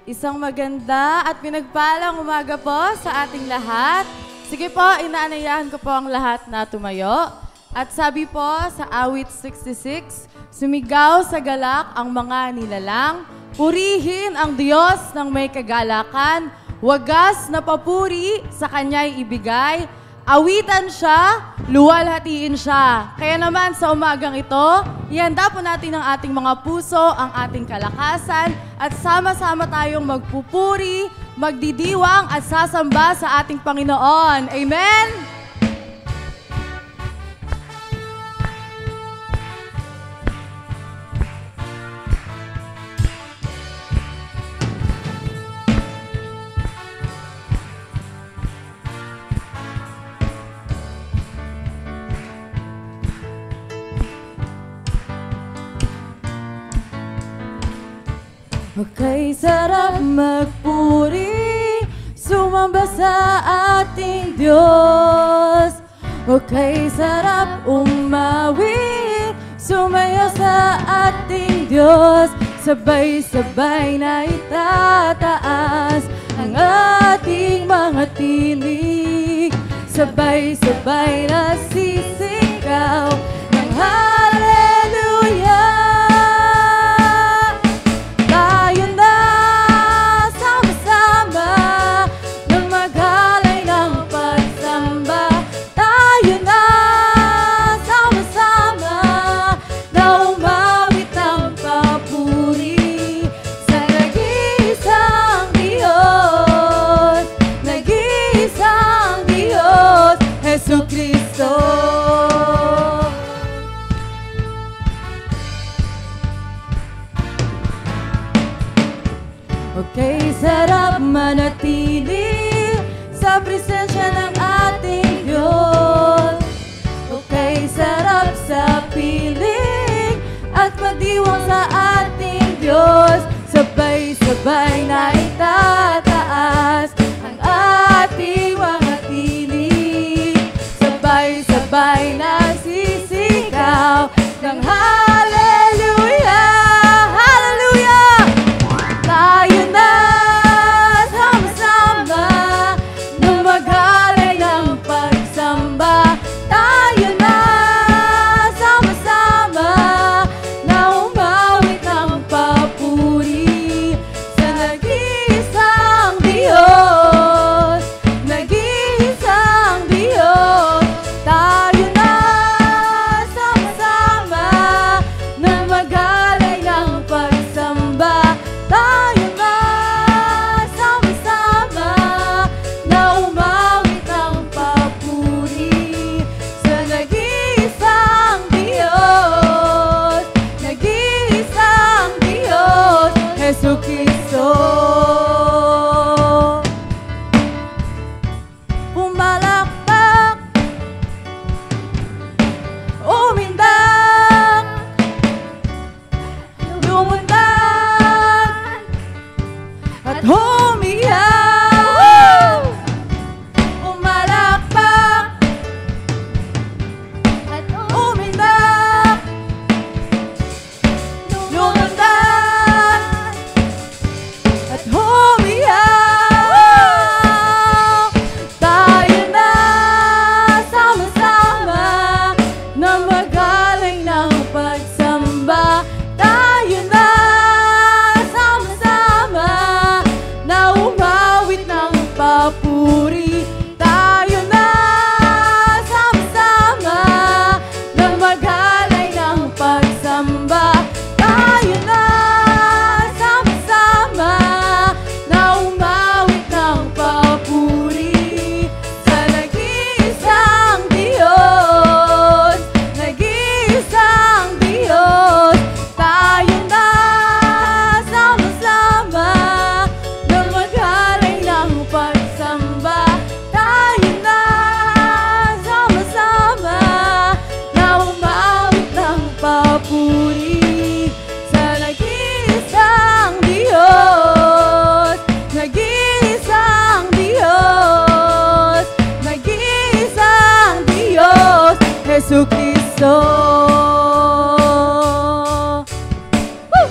Isang maganda at pinagpalang umaga po sa ating lahat. Sige po, inaanayahan ko po ang lahat na tumayo. At sabi po sa awit 66, sumigaw sa galak ang mga nilalang, purihin ang Diyos ng may kagalakan, wagas na papuri sa Kanya'y ibigay, awitan siya, luwalhatiin siya. Kaya naman sa umagang ito, ihanda po natin ang ating mga puso, ang ating kalakasan, at sama-sama tayong magpupuri, magdidiwang at sasamba sa ating Panginoon. Amen? Okay, sarap magpuri, sumamba sa ating Diyos. Okay, sarap umawi, sumayaw sa ating Diyos. Sabay-sabay na itataas ang ating mga tinig. Sabay-sabay na sisigaw ng hallelujah. Okay, sarap manatili sa presensya ng ating Diyos. Okay, sarap sa piling at magdiwang sa ating Diyos. Sabay-sabay na itataas ang ating mga tinig. Sabay-sabay na sisigaw ng hallelujah. Hallelujah! Tayo na sama-sama na magaling ng pagsamba. Tayo na sama-sama na umawit ng papuri sa nag-iisang Diyos, nag-iisang Diyos. Tayo na sama-sama na magaling ng pagsamba. Tayo na sama-sama na umawit ng papuri sa nag-iisang Diyos, nag-iisang Diyos, Jesucristo. Pumalakpak, umindak, lumundag, at humiyaw. Umalakpak at umindak, lumundag, at humiyaw. Tayo na sama-sama na magaling ng pagsamba. Tayo na sama-sama na umawit ng papuri. Tayo na sama-sama na magaling ng pagsamba. Tayo na sama-sama na umawit ng papuri sa nag-iisang Diyos, nag-iisang Diyos. Tayo na sama-sama na magaling ng pagsamba. Tayo na sama-sama na umawit ng papuri sa nag-iisang Diyos, nag-iisang Diyos, nag-iisang Diyos, Jesucristo. Woo!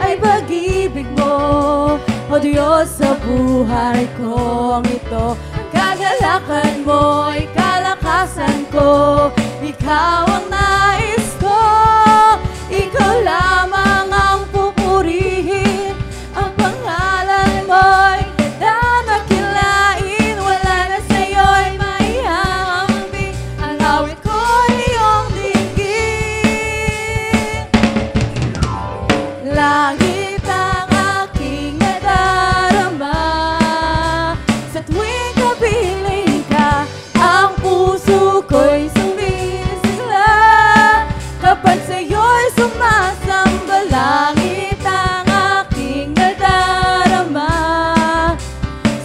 ay pag-ibig mo, O Diyos sa buhay kong ito. Ang kagalakan mo ay kalakasan ko, Ikaw ang nais ko, Ikaw lamang ang pupurihin. Ang pangalan mo'y dadakilain, wala na sa'yo'y maihahambing. Ang awit ko'y iyong dinggin. Langit ang aking nadarama, sa tuwing kapiling ka, ang puso ko'y sumisigla. Kapag sa'yo'y sumasamba, langit ang aking nadarama.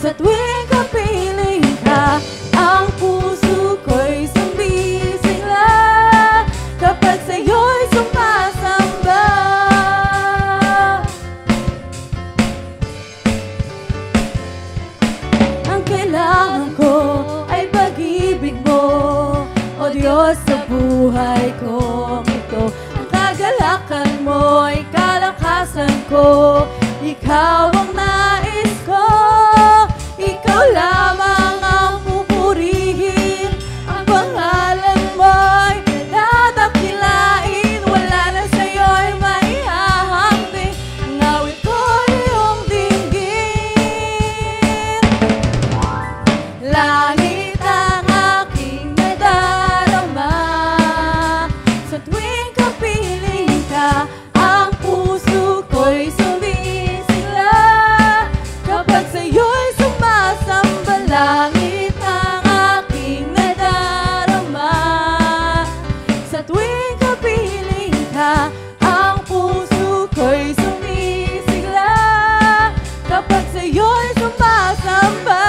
Sa tuwing kapiling ka, ang puso ko'y sumisigla. Kapag sa'yo'y sumasamba. Ang kailangan ko ay pag-ibig mo, O Diyos sa buhay kong ito. Ang kagalakan mo ay kalakasan ko, Ikaw ang nais ko, Ikaw lamang ang pupurihin. Ang pangalan mo'y dadakilain, wala na sa'yo'y maihahambing. Ang awit ko'y iyong dinggin. Langit ang aking nadarama, sa tuwing kapiling ka, ang puso ko'y sumisigla. Kapag sa'yo'y sumasamba, langit ang aking nadarama. Sa tuwing kapiling ka, ang puso ko'y sumisigla. Kapag sa'yo'y sumasamba.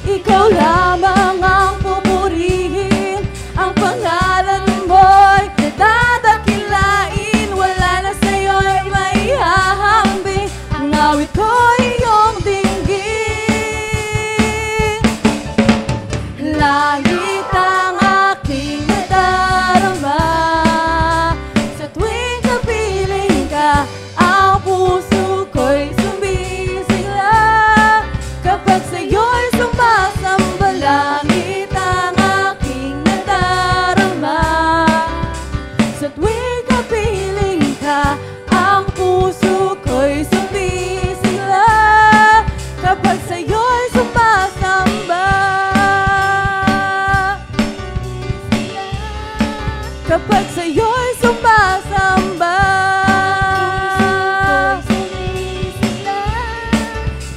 Ikaw lamang ang pupurihin. Ang pangalan mo'y dadakilain, wala na sa'yo'y maihahambing. Ang awit ko'y iyong dinggin. Langit ang aking nadarama, sa tuwing kapiling ka, ang puso ko'y sumisigla. Kapag sa'yo'y sumasamba, langit ang aking nadarama. Sa tuwing kapiling ka, ang puso ko'y sumisigla. Kapag sa'yo'y sumasamba. Kapag sa'yo'y sumasamba.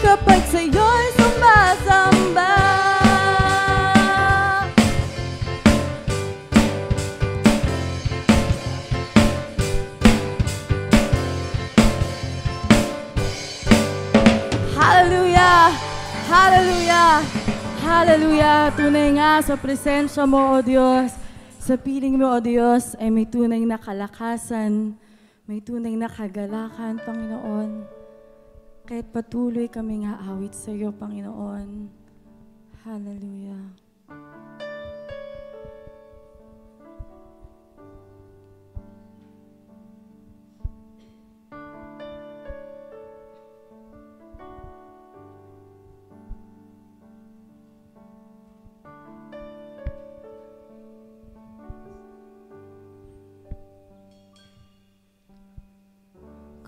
Kapag sa'yo'y sumasamba. Hallelujah! Hallelujah! Hallelujah! Tunay nga sa presensya mo, O Diyos. Sa piling mo, O Diyos, ay may tunay na kalakasan, may tunay na kagalakan, Panginoon. Kahit patuloy kaming aawit sa iyo, Panginoon. Hallelujah.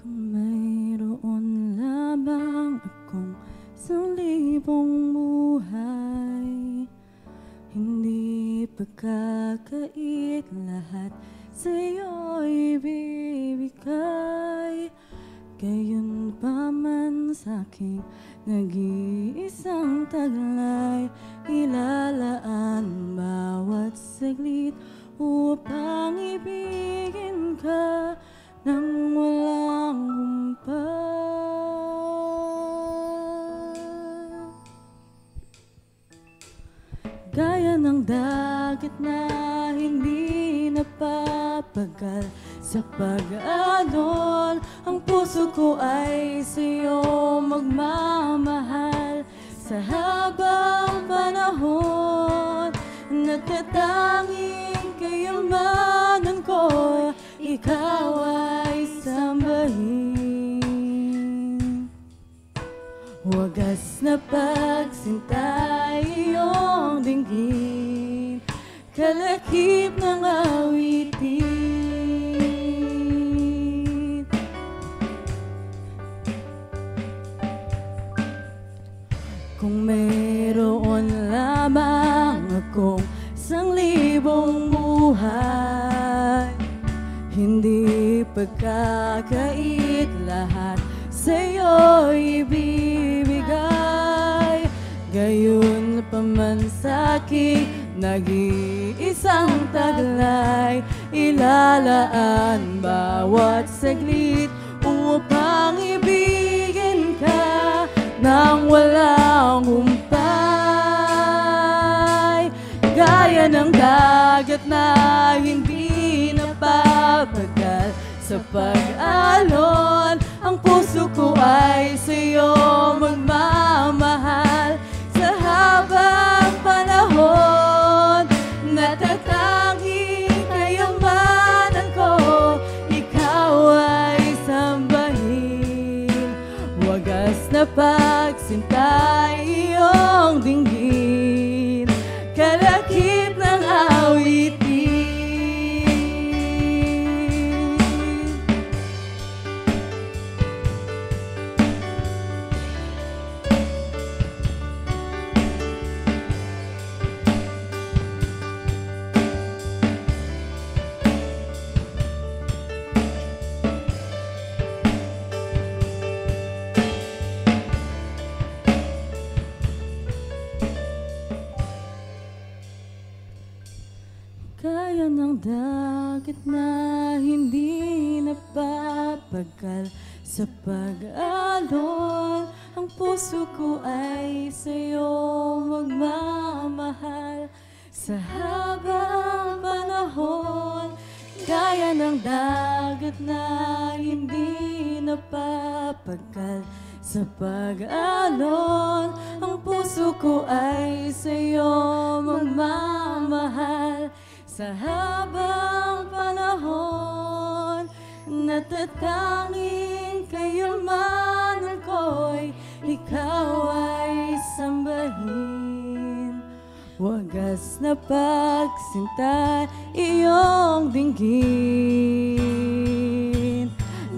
Kung mayroon lamang akong salibong buhay, hindi pagkakait lahat sa'yo ibibigay. Gayon pa man sa'king nag-iisang taglay, ilalaan bawat saglit upang ibigin ka nang walang humpay. Gaya ng dagat na hindi napapagal sa pag-alon, ang puso ko ay sa'yo magmamahal sa habang panahon. Natatanging kayamanan ko, ikaw ay sambahin. Wagas na pagsinta iyong dinggin, kalakip ng awitin. Kung mayroon lamang akong 1,000 buhay, hindi pagkakait lahat sa'yo ibibigay. Gayon pa man sa'kin nag-iisang taglay, ilalaan bawat saglit upang ibigin ka nang walang humpay. Gaya ng dagat na hindi napapagal sa pag-alon, ang puso ko ay sa'yo magmamahal sa habang panahon. Natatanging kayamanan ko, ikaw ay sambahin. Wagas na pagsinta iyong dinggin, kalakip ng awitin. Kaya ng dagat na hindi napapagal sa pag-alon, ang puso ko ay sa'yo magmamahal sa habang panahon. Kaya ng dagat na hindi napapagal sa pag-alon, ang puso ko ay sa'yo magmamahal sa habang panahon. Natatanging kayamanan ko'y ikaw ay sambahin. Wagas na pagsinta iyong dinggin,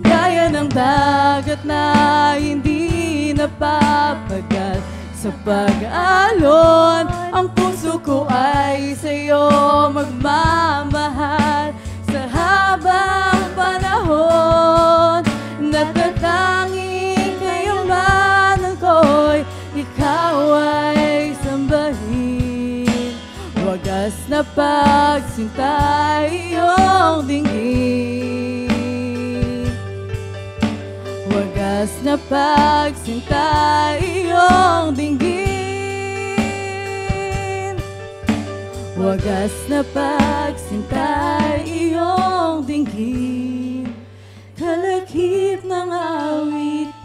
gaya ng dagat na hindi napapagal sa pag-alon, ang puso ko ay sa'yo magmamahal sa habang panahon. Natatanging kayamanan ko'y ikaw ay sambahin. Wagas na pagsinta iyong dinggin, wagas na pagsinta iyong dinggin, wagas na pagsinta iyong dinggin, kalakip ng awitin.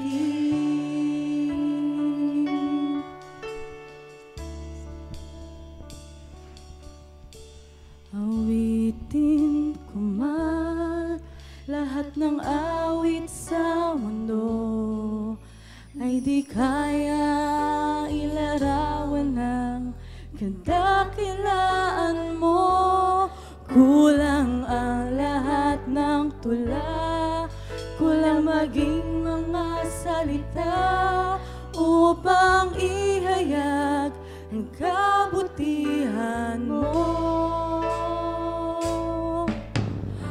Awitin ko man lahat ng awit sa mundo, ay di kaya ilarawan ng kadakilaan mo. Kulang ang lahat ng tula, kulang maging mga salita upang ihayag ang kabutihan mo.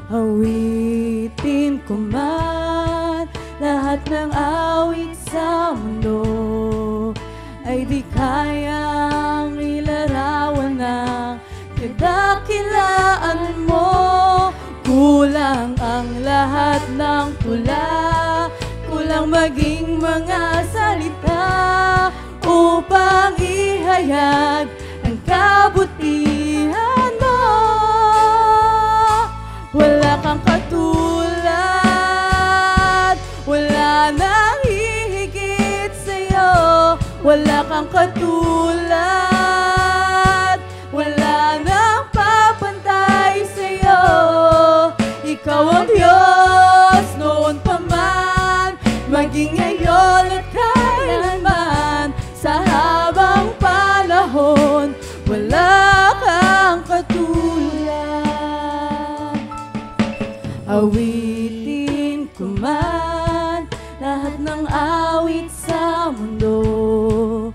Awitin ko man lahat ng awit sa mundo, ay di kayang ilarawan ng kadakilaan mo. Kulang ang lahat ng tula, kulang maging mga salita upang ihayag ang kabutihan mo. Wala kang katulad, wala nang hihigit wala kang katulad. Wala nang papantay sa'yo. Ikaw ang Diyos noon pa man, maging ngayon at kailanman. Sa habang panahon, wala kang katulad. Awitin ko man lahat ng awit sa mundo,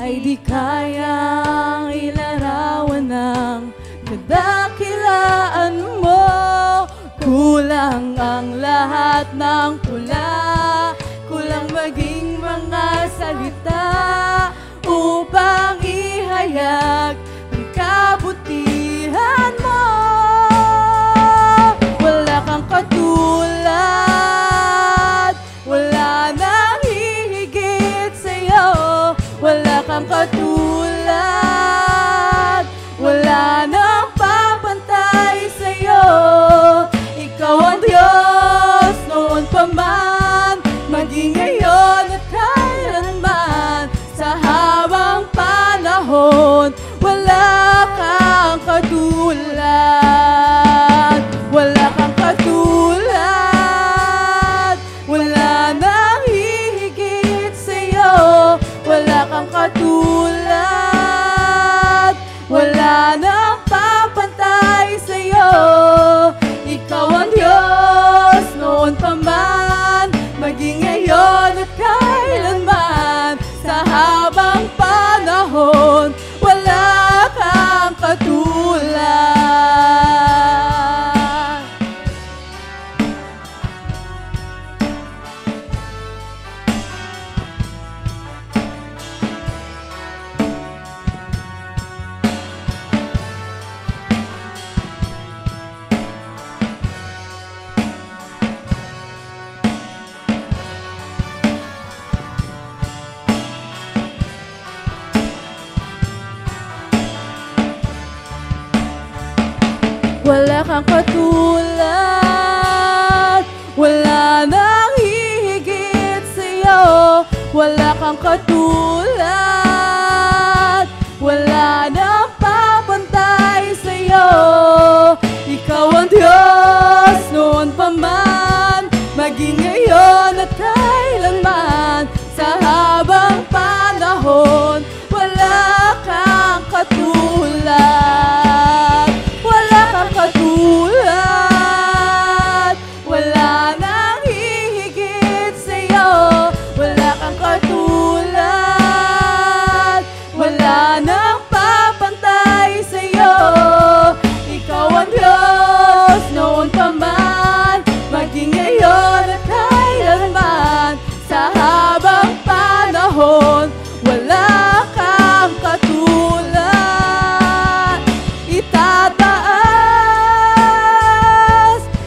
ay di kayang ilarawan ng kadakilaan mo. Kulang ang lahat ng pula, kulang maging mga salita upang ihayag ang kabutihan mo. Wala kang katulad, wala nang hihigit sa'yo. Wala kang katulad, wala nang papantay sa'yo. Ikaw ang Diyos noon pa man, maging ngayon at kailanman. Sa habang panahon, wala kang katulad. Wala kang katulad, wala nang hihigit sa'yo. Wala kang katulad, wala nang papantay sa'yo. Ikaw ang Diyos noon pa man, maging ngayon at kailanman. Sa habang panahon, wala kang katulad. Wala kang katulad, wala nang hihigit sa'yo. Wala kang katulad, wala nang papantay sa'yo. Ikaw ang Diyos noon pa man, maging ngayon at kailanman. Sa habang panahon, wala kang katulad. Wala kang katulad, wala nang hihigit sa'yo. Wala kang katulad, wala nang papantay sa'yo. Ikaw ang Diyos noon pa man, maging ngayon at kailanman. Sa habang panahon, wala kang katulad. Itataas,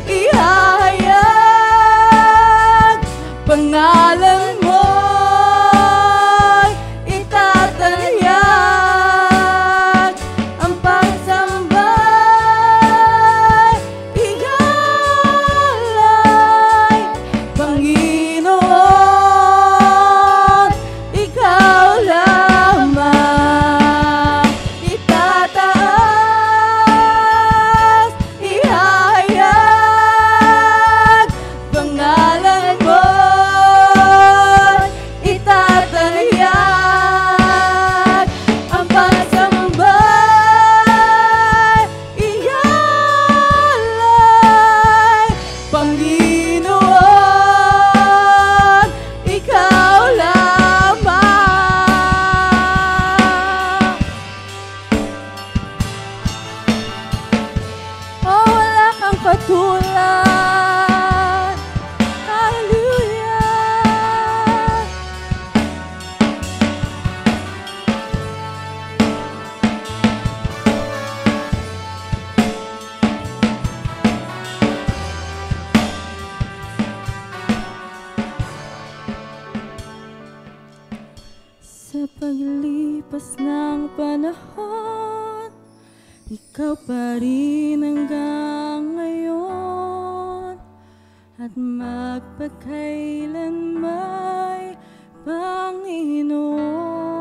ihahayag pangalan mo'y itatanyag. Ang pagsambay, igalay, Panginoon, ikaw lamang. Itataas, ihahayag pangalan mo'y itatanyag. Ang pagsambay, igalay, Panginoon, ikaw lamang. Oh, wala kang katulad. Hallelujah. Sa paglipas ng panahon, ikaw pa rin hanggang ngayon, at magpakailanman, Panginoon.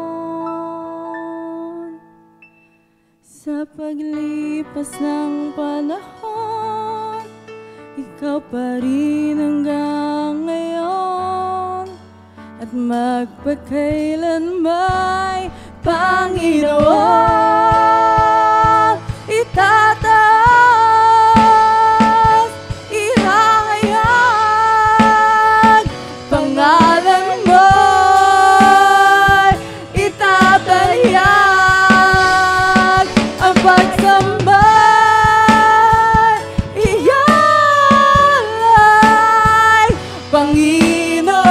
lipas ng panahon, ikaw pa rin hanggang ngayon, at magpakailanman, Panginoon, itataas, ihahayag, pangalan mo, itatayag, ang pagsamba, iyalay, Panginoon,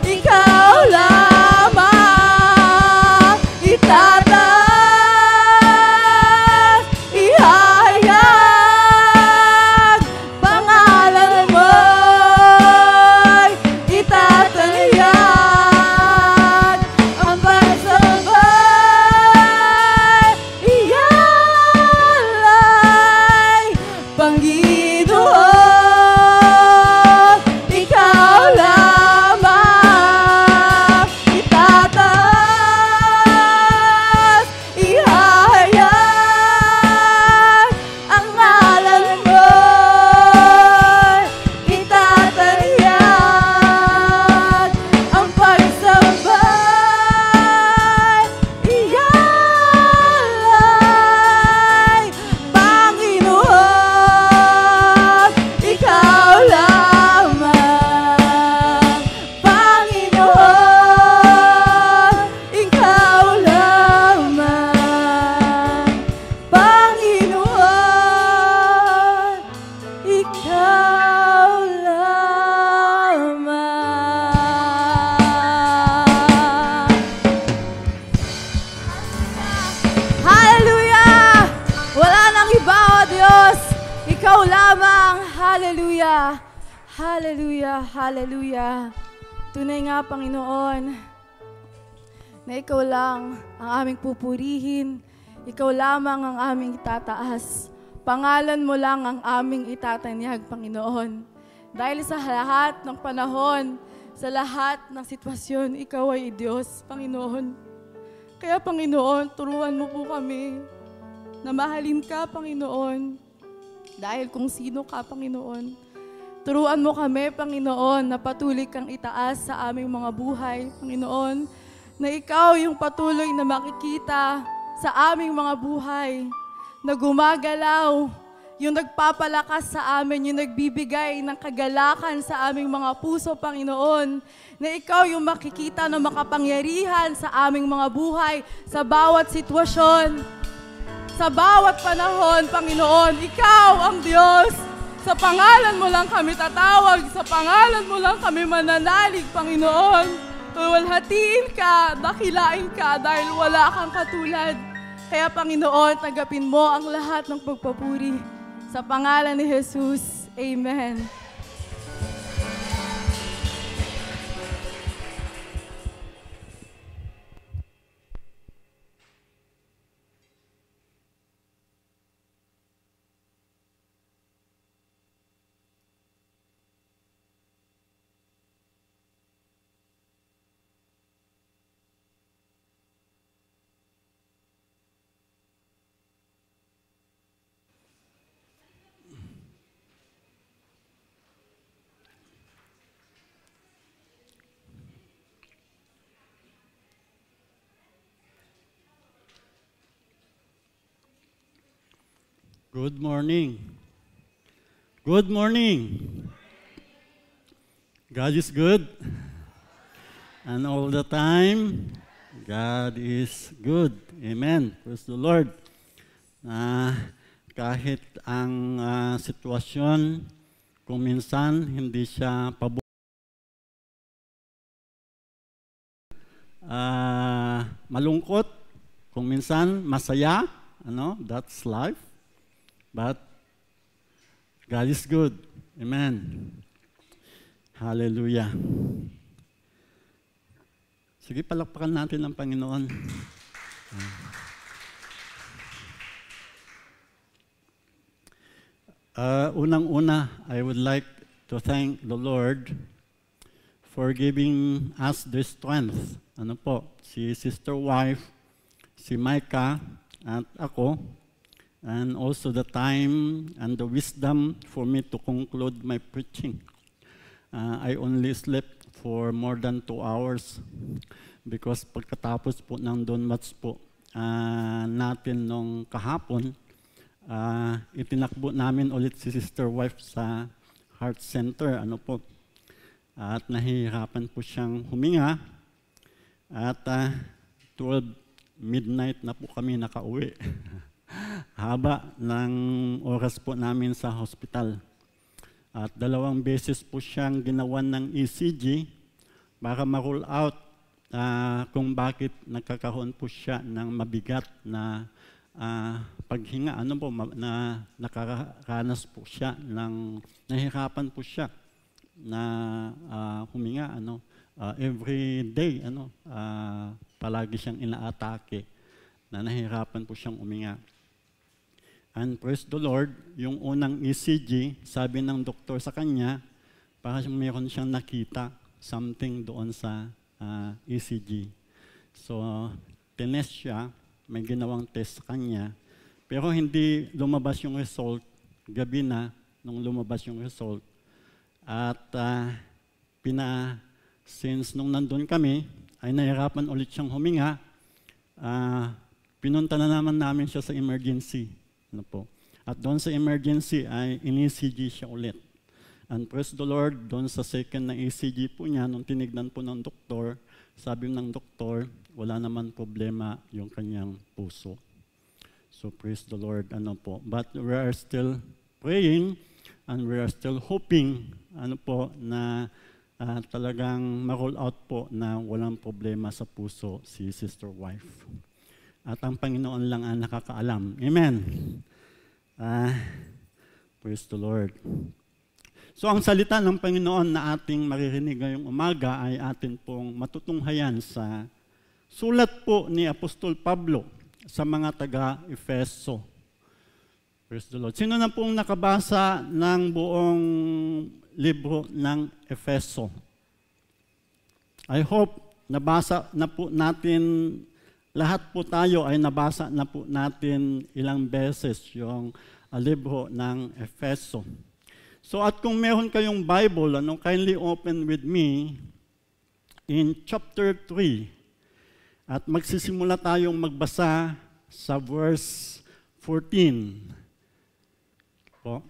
ikaw lamang, itataas, ihahayag, pangalan mo, itatayag, ang pagsamba, iyalay, Panginoon, ikaw lamang, itataas, ihahayag, ang ngalan mo, itatayag, ang pagsamba, iyalay, Panginoon, ikaw lamang, Panginoon, ikaw lamang, Panginoon, ikaw lamang. Hallelujah! Wala nang iba, O Diyos. Ikaw lamang. Hallelujah! Hallelujah! Hallelujah! Tunay nga, Panginoon, na ikaw lang ang aming pupurihin. Ikaw lamang ang aming itataas. Pangalan mo lang ang aming itatanyag, Panginoon. Dahil sa lahat ng panahon, sa lahat ng sitwasyon, ikaw ay Diyos, Panginoon. Kaya, Panginoon, turuan mo po kami na mahalin ka, Panginoon. Dahil kung sino ka, Panginoon. Turuan mo kami, Panginoon, na patuloy kang itaas sa aming mga buhay, Panginoon. Na ikaw yung patuloy na makikita sa aming mga buhay. Na gumagalaw, yung nagpapalakas sa amin, yung nagbibigay ng kagalakan sa aming mga puso, Panginoon. Na ikaw yung makikita na makapangyarihan sa aming mga buhay, sa bawat sitwasyon, sa bawat panahon, Panginoon. Ikaw ang Diyos. Sa pangalan mo lang kami tatawag, sa pangalan mo lang kami mananalig, Panginoon. Walhatiin ka, dakilain ka, dahil wala kang katulad. Kaya, Panginoon, tanggapin mo ang lahat ng pagpapuri. Sa pangalan ni Jesus, Amen. Good morning. Good morning. God is good. And all the time, God is good. Amen. Praise the Lord. Kahit ang sitwasyon, kung minsan hindi siya malungkot, kung minsan masaya, that's life. But God is good. Amen. Hallelujah. Sige, palakpakan natin ang Panginoon. Unang-una, I would like to thank the Lord for giving us the strength. Si sister wife, si Micah, at ako, and also the time and the wisdom for me to conclude my preaching. I only slept for more than 2 hours because pagkatapos po ng Don Mats po natin nung kahapon, itinakbo namin ulit si Sister Wife sa Heart Center, at nahihirapan po siyang huminga, at 12 midnight na po kami nakauwi. Haba ng oras po namin sa hospital. At 2 beses po siyang ginawan ng ECG para ma-rule out kung bakit nagkakaroon po siya ng mabigat na paghinga, na nakaranas po siya ng nahihirapan po siya na huminga, every day, palagi siyang inaatake na nahihirapan po siyang huminga. And praise the Lord, yung unang ECG, sabi ng doktor sa kanya, parang mayroon siyang nakita something doon sa ECG. So, tinest siya, may ginawang test sa kanya, pero hindi lumabas yung result, gabi na nung lumabas yung result. At since nung nandun kami, ay nahirapan ulit siyang huminga, pinunta na naman namin siya sa emergency. At doon sa emergency ay in-ECG siya ulit. And praise the Lord, doon sa second na ECG po niya, nung tinignan po ng doktor, sabi ng doktor, wala naman problema yung kanyang puso. So praise the Lord, But we are still praying and we are still hoping, na talagang ma-roll out po na walang problema sa puso si Sister Wife. At ang Panginoon lang ang nakakaalam. Amen. Praise the Lord. So ang salita ng Panginoon na ating maririnig ngayong umaga ay atin pong matutunghayan sa sulat po ni Apostol Pablo sa mga taga-Efeso. Praise the Lord. Sino na pong nakabasa ng buong libro ng Efeso? I hope nabasa na po natin. Lahat po tayo ay nabasa na po natin ilang beses yung libro ng Efeso. So at kung meron kayong Bible, kindly open with me in chapter 3. At magsisimula tayong magbasa sa verse 14. Po.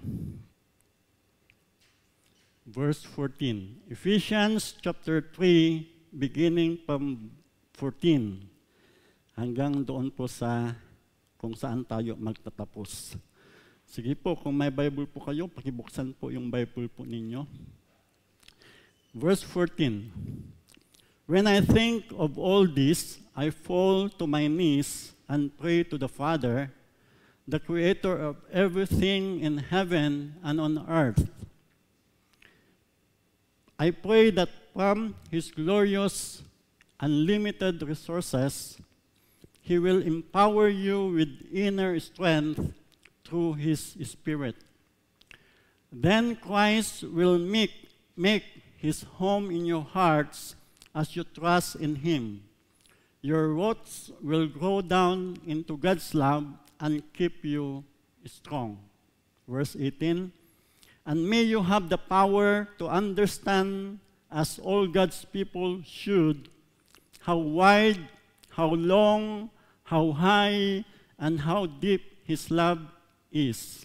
Verse 14. Ephesians chapter 3, beginning from 14. Hanggang doon po sa kung saan tayo magtatapos. Sige po, kung may Bible po kayo, pakibuksan po yung Bible po ninyo. Verse 14. When I think of all this, I fall to my knees and pray to the Father, the Creator of everything in heaven and on earth. I pray that from His glorious, unlimited resources, He will empower you with inner strength through His Spirit. Then Christ will make His home in your hearts as you trust in Him. Your roots will grow down into God's love and keep you strong. Verse 18, and may you have the power to understand, as all God's people should, how wide, how long, how high, and how deep His love is.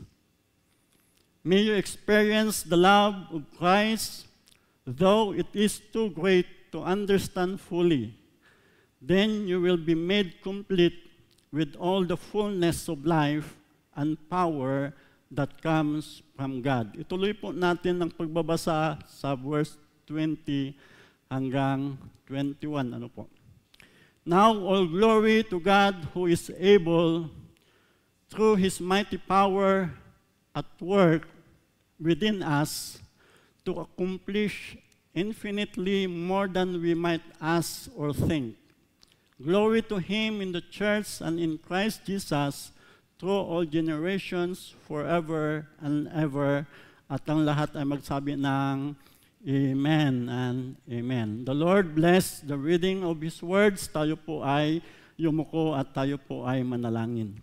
May you experience the love of Christ, though it is too great to understand fully. Then you will be made complete with all the fullness of life and power that comes from God. Ituloy po natin ang pagbabasa sa verse 20 hanggang 21. Now all glory to God who is able, through His mighty power at work within us, to accomplish infinitely more than we might ask or think. Glory to Him in the church and in Christ Jesus through all generations, forever and ever. At ang lahat ay magsabi ng Amen and Amen. The Lord bless the reading of His words. Tayo po ay yumuko at tayo po ay manalangin.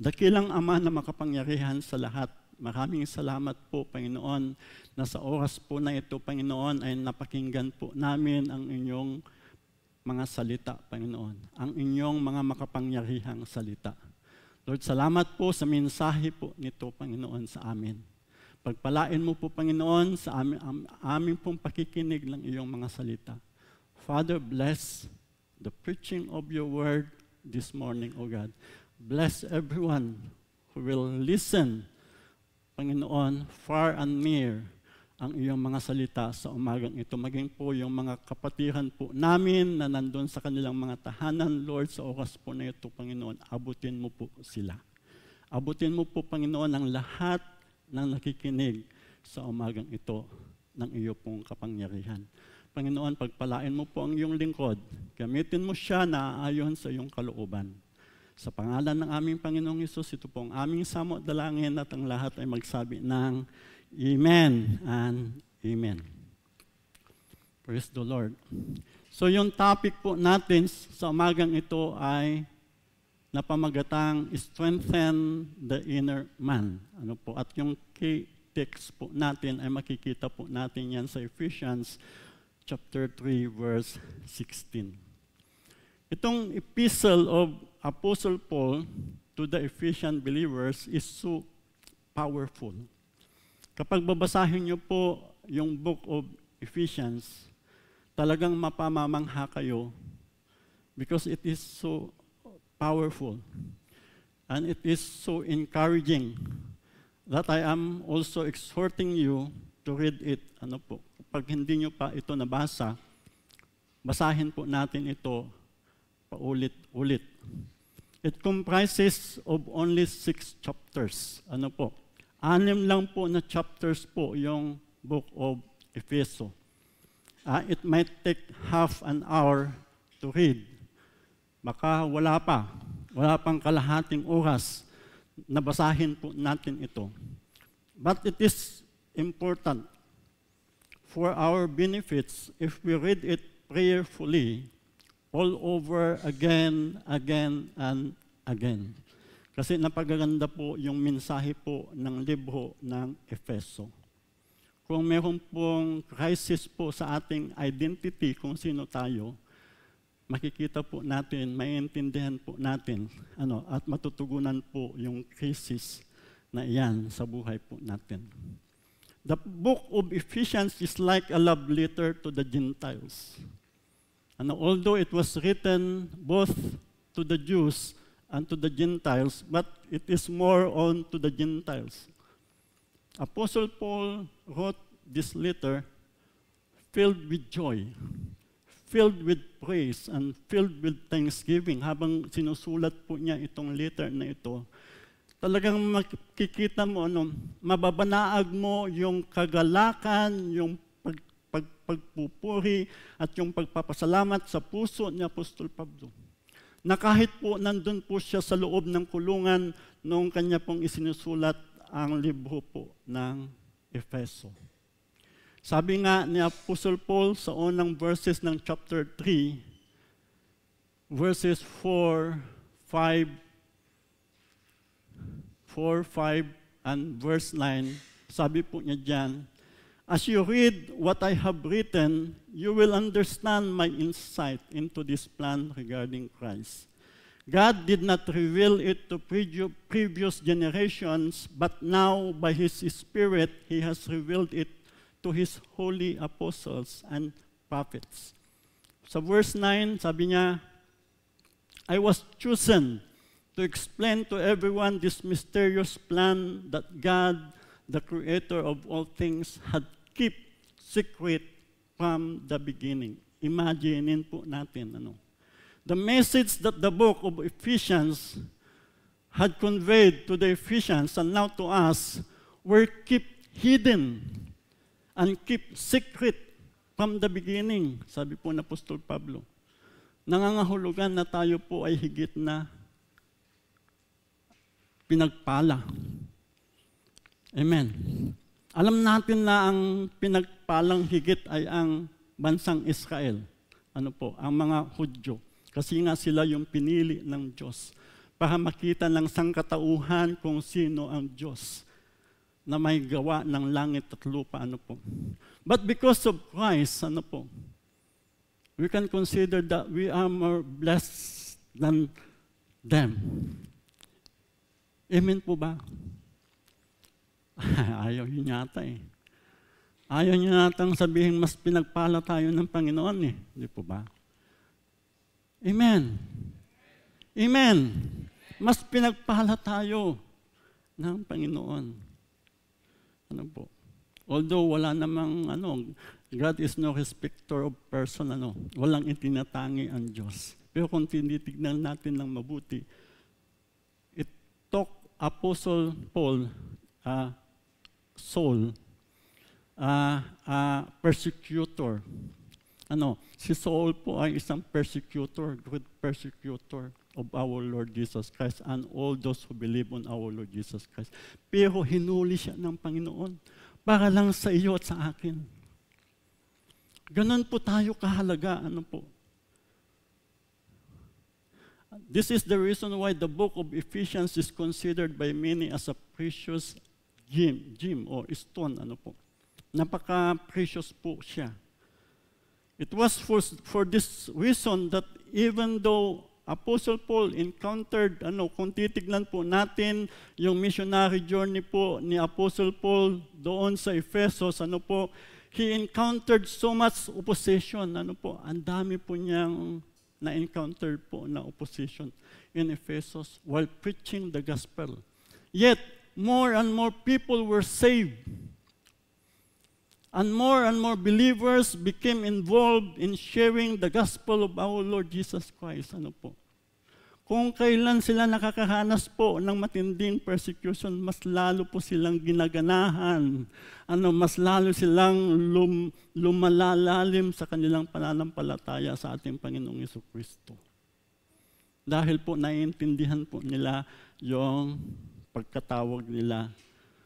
Dakilang Ama na makapangyarihan sa lahat, maraming salamat po, Panginoon, na sa oras po na ito, Panginoon, ay napakinggan po namin ang inyong mga salita, Panginoon. Ang inyong mga makapangyarihang salita. Lord, salamat po sa mensahe po nito, Panginoon, sa amin. Pagpalain mo po, Panginoon, sa aming pong pakikinig ng iyong mga salita. Father, bless the preaching of your word this morning, O God. Bless everyone who will listen, Panginoon, far and near, ang iyong mga salita sa umagang ito. Maging po yung mga kapatiran po namin na nandun sa kanilang mga tahanan, Lord, sa oras po na ito, Panginoon, abutin mo po sila. Abutin mo po, Panginoon, ang lahat ng nakikinig sa umagang ito ng iyo pong kapangyarihan. Panginoon, pagpalain mo po ang iyong lingkod. Gamitin mo siya na ayon sa iyong kalooban. Sa pangalan ng aming Panginoong Hesus, ito po ang aming samot dalangin at ang lahat ay magsabi ng Amen and Amen. Praise the Lord. So yung topic po natin sa umagang ito ay napamagatang strengthen the inner man. Ano po? At yung key text po natin ay makikita po natin yan sa Ephesians chapter 3 verse 16. Itong epistle of Apostle Paul to the Ephesian believers is so powerful. Kapag babasahin niyo po yung book of Ephesians, talagang mapamamangha kayo because it is so powerful and it is so encouraging that I am also exhorting you to read it. Ano po? Kapag hindi niyo pa ito nabasa, basahin po natin ito paulit-ulit. It comprises of only 6 chapters. Ano po? 6 lang po na chapters po yung book of Efeso. It might take half an hour to read. Baka wala pang kalahating oras na basahin po natin ito. But it is important for our benefits if we read it prayerfully all over again, and again. Kasi napagaganda po yung mensahe po ng libro ng Efeso. Kung meron pong crisis po sa ating identity kung sino tayo, makikita po natin, maiintindihan po natin, at matutugunan po yung crisis na iyan sa buhay po natin. The book of Ephesians is like a love letter to the Gentiles. And although it was written both to the Jews and to the Gentiles, but it is more on to the Gentiles. Apostle Paul wrote this letter filled with joy, filled with praise, and filled with thanksgiving. Habang sinusulat po niya itong letter na ito, talagang makikita mo, mababanaag mo yung kagalakan, yung pagpupuri at yung pagpapasalamat sa puso ni Apostol Pablo. Na kahit po nandun po siya sa loob ng kulungan noong kanya pong isinusulat ang libro po ng Efeso. Sabi nga ni Apostle Paul sa unang verses ng chapter 3, verses 4, 5, and verse 9, sabi po niya dyan, as you read what I have written, you will understand my insight into this plan regarding Christ. God did not reveal it to previous generations, but now by His Spirit, He has revealed it to His holy apostles and prophets. Sa verse 9, sabi niya, I was chosen to explain to everyone this mysterious plan that God, the Creator of all things, had keep secret from the beginning. Imaginein po natin, the message that the book of Ephesians had conveyed to the Ephesians and now to us were kept hidden and kept secret from the beginning, sabi po ng Apostol Pablo. Nangangahulugan na tayo po ay higit na pinagpala. Amen. Alam natin na ang pinagpalang higit ay ang bansang Israel. Ang mga Hudyo. Kasi nga sila yung pinili ng Diyos para makita ng sangkatauhan kung sino ang Diyos na may gawa ng langit at lupa. But because of Christ, we can consider that we are more blessed than them. Amen po ba? Ayaw yun yata eh. Ayaw nyo natang sabihin mas pinagpala tayo ng Panginoon eh. Hindi po ba? Amen. Amen. Mas pinagpala tayo ng Panginoon. Although wala namang God is no respecter of person, walang itinatangi ang Diyos. Pero kung tinitignan natin ng mabuti, it took Apostle Paul, Saul, persecutor. Si Saul po ay isang persecutor, good persecutor of our Lord Jesus Christ and all those who believe on our Lord Jesus Christ. Pero hinuli siya ng Panginoon para lang sa iyo at sa akin. Ganon po tayo kahalaga. This is the reason why the book of Ephesians is considered by many as a precious gem or stone. Napaka-precious po siya. It was for this reason that even though Apostle Paul encountered, kung titignan po natin yung missionary journey po ni Apostle Paul doon sa Ephesus, he encountered so much opposition. Ang dami po niyang na-encounter po na opposition in Ephesus while preaching the gospel. Yet, more and more people were saved. And more believers became involved in sharing the gospel of our Lord Jesus Christ. Kung kailan sila nakakaranas po ng matinding persecution, mas lalo po silang ginaganahan. Mas lalo silang lumalalalim sa kanilang pananampalataya sa ating Panginoong Jesucristo. Dahil po naiintindihan po nila yung pagkatawag nila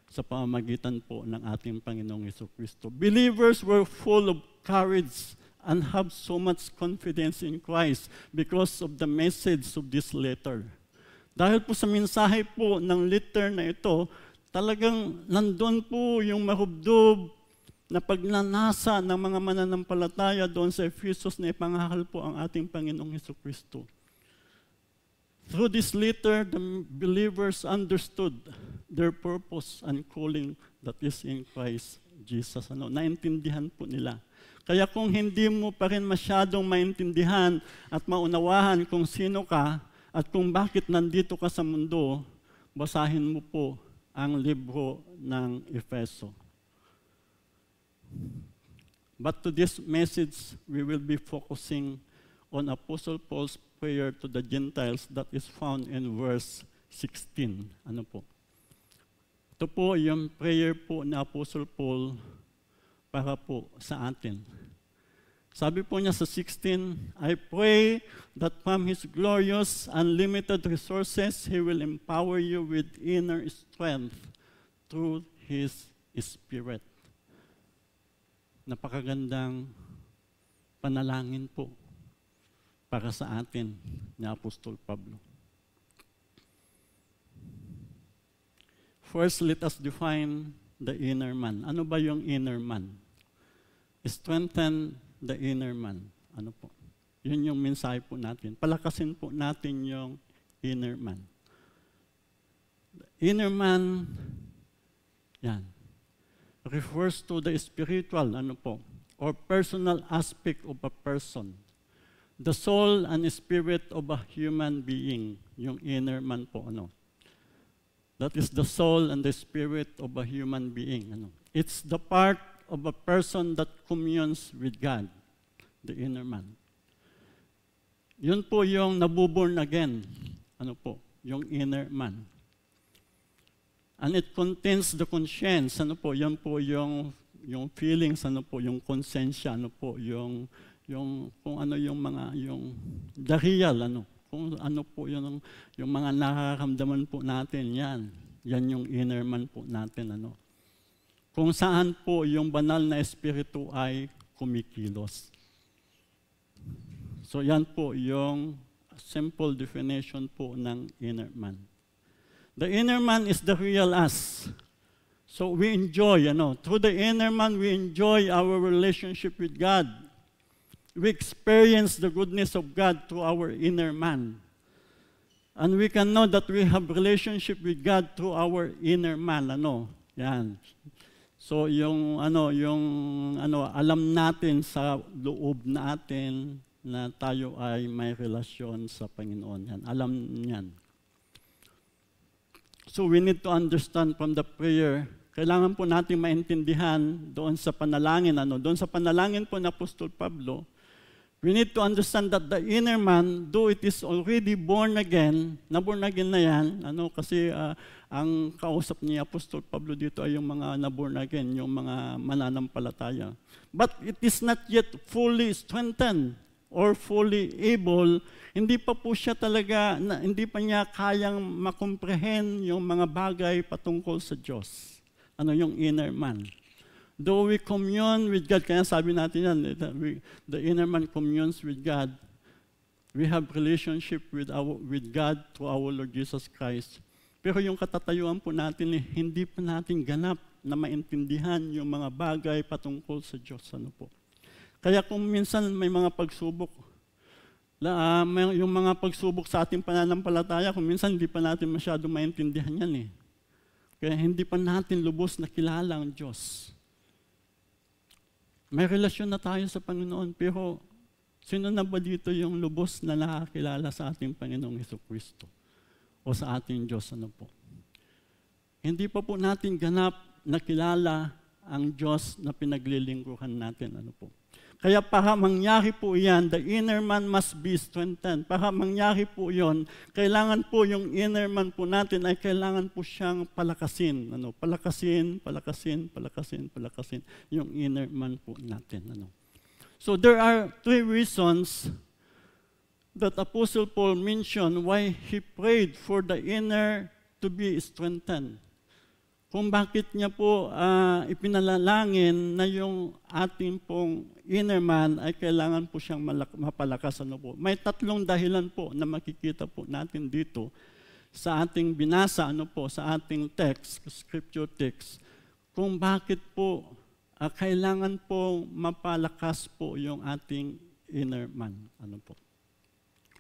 sa pamamagitan po ng ating Panginoong Jesucristo. Believers were full of courage and have so much confidence in Christ because of the message of this letter. Dahil po sa mensahe po ng letter na ito, talagang nandun po yung mahubdob na pagnanasa ng mga mananampalataya doon sa Ephesus na ipangahal po ang ating Panginoong Jesucristo. Through this letter, the believers understood their purpose and calling that is in Christ Jesus. Naintindihan po nila. Kaya kung hindi mo pa rin masyadong maintindihan at maunawahan kung sino ka at kung bakit nandito ka sa mundo, basahin mo po ang libro ng Efeso. But to this message, we will be focusing on Apostle Paul's prayer to the Gentiles that is found in verse 16. Ito po yung prayer po ni Apostle Paul para po sa atin. Sabi po niya sa 16, I pray that from His glorious, unlimited resources, He will empower you with inner strength through His Spirit. Napakagandang panalangin po para sa atin ni Apostol Pablo. First, let us define the inner man. Ano ba yung inner man? Strengthen the inner man. Yun yung mensahe po natin. Palakasin po natin yung inner man. The inner man, refers to the spiritual, or personal aspect of a person. The soul and spirit of a human being, yung inner man po, That is the soul and the spirit of a human being, It's the part of a person that communes with God, the inner man. Yun po yung nabuborn again, yung inner man. And it contains the conscience, yan po yung feelings, yung konsensya, yung kung ano yung mga, yung the real, kung ano po yung mga nakakamdaman po natin, yan yung inner man po natin, Kung saan po yung banal na espiritu ay kumikilos. So yan po yung simple definition po ng inner man. The inner man is the real us. So we enjoy, through the inner man, we enjoy our relationship with God. We experience the goodness of God through our inner man. And we can know that we have relationship with God through our inner man, Yan. So alam natin sa loob natin na tayo ay may relasyon sa Panginoon. Yan, alam niyan. So we need to understand from the prayer, kailangan po natin maintindihan doon sa panalangin, doon sa panalangin po ng Apostol Pablo, we need to understand that the inner man, though it is already born again na yan, kasi ang kausap ni Apostol Pablo dito ay yung mga na-born again, yung mga mananampalataya. But it is not yet fully strengthened or fully able, hindi pa po siya talaga, hindi pa niya kayang makomprehend yung mga bagay patungkol sa Diyos. Yung inner man. Though we commune with God, kaya sabi natin yan, the inner man communes with God, we have relationship with God through our Lord Jesus Christ. Pero yung katatayuan po natin, hindi pa natin ganap na maintindihan yung mga bagay patungkol sa Diyos. Kaya kung minsan may mga pagsubok, yung mga pagsubok sa ating pananampalataya, kung minsan hindi pa natin masyado maintindihan yan. Kaya hindi pa natin lubos na kilala ang Diyos. May relasyon na tayo sa Panginoon, pero sino na ba dito yung lubos na nakakilala sa ating Panginoong Jesucristo o sa ating Diyos? Hindi pa po natin ganap na kilala ang Diyos na pinaglilingkuran natin. Kaya para mangyari po yan, the inner man must be strengthened. Para mangyari po yon, kailangan po yung inner man po natin ay kailangan po siyang palakasin. Palakasin yung inner man po natin. So there are 3 reasons that Apostle Paul mentioned why he prayed for the inner to be strengthened. Kung bakit niya po ipinalalangin na yung ating pong inner man ay kailangan po siyang mapalakas. May 3 dahilan po na makikita po natin dito sa ating binasa, sa ating text, scripture text, kung bakit po kailangan po mapalakas po yung ating inner man.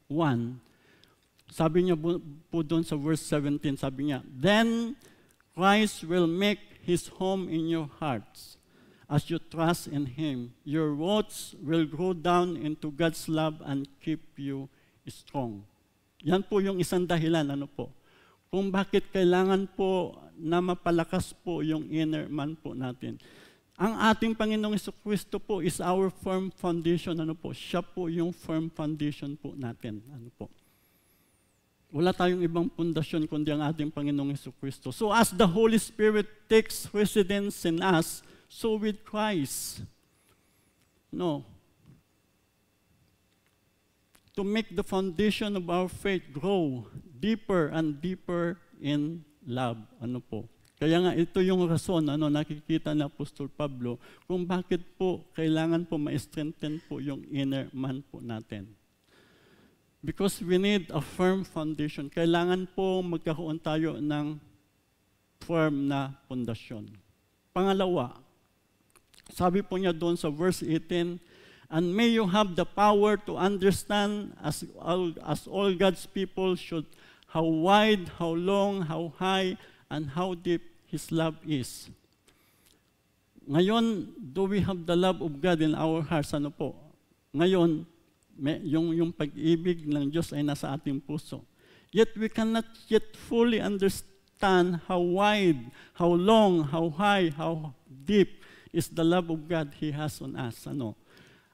1, sabi niya po doon sa verse 17, sabi niya, then Christ will make His home in your hearts as you trust in Him. Your roots will grow down into God's love and keep you strong. Yan po yung isang dahilan, kung bakit kailangan po na mapalakas po yung inner man po natin. Ang ating Panginoong Jesucristo po is our firm foundation. Siya po yung firm foundation po natin. Wala tayong ibang pundasyon kundi ang ating Panginoong Jesucristo. So as the Holy Spirit takes residence in us, so with Christ. To make the foundation of our faith grow deeper and deeper in love. Kaya nga ito yung rason, nakikita ni Apostol Pablo, kung bakit po kailangan po ma-strengthen po yung inner man po natin. Because we need a firm foundation. Kailangan po magkaroon tayo ng firm na pundasyon. Pangalawa, sabi po niya doon sa verse 18, and may you have the power to understand as all God's people should, how wide, how long, how high, and how deep His love is. Ngayon, do we have the love of God in our hearts? Ngayon, yung pag-ibig ng Diyos ay nasa ating puso. Yet we cannot yet fully understand how wide, how long, how high, how deep is the love of God He has on us.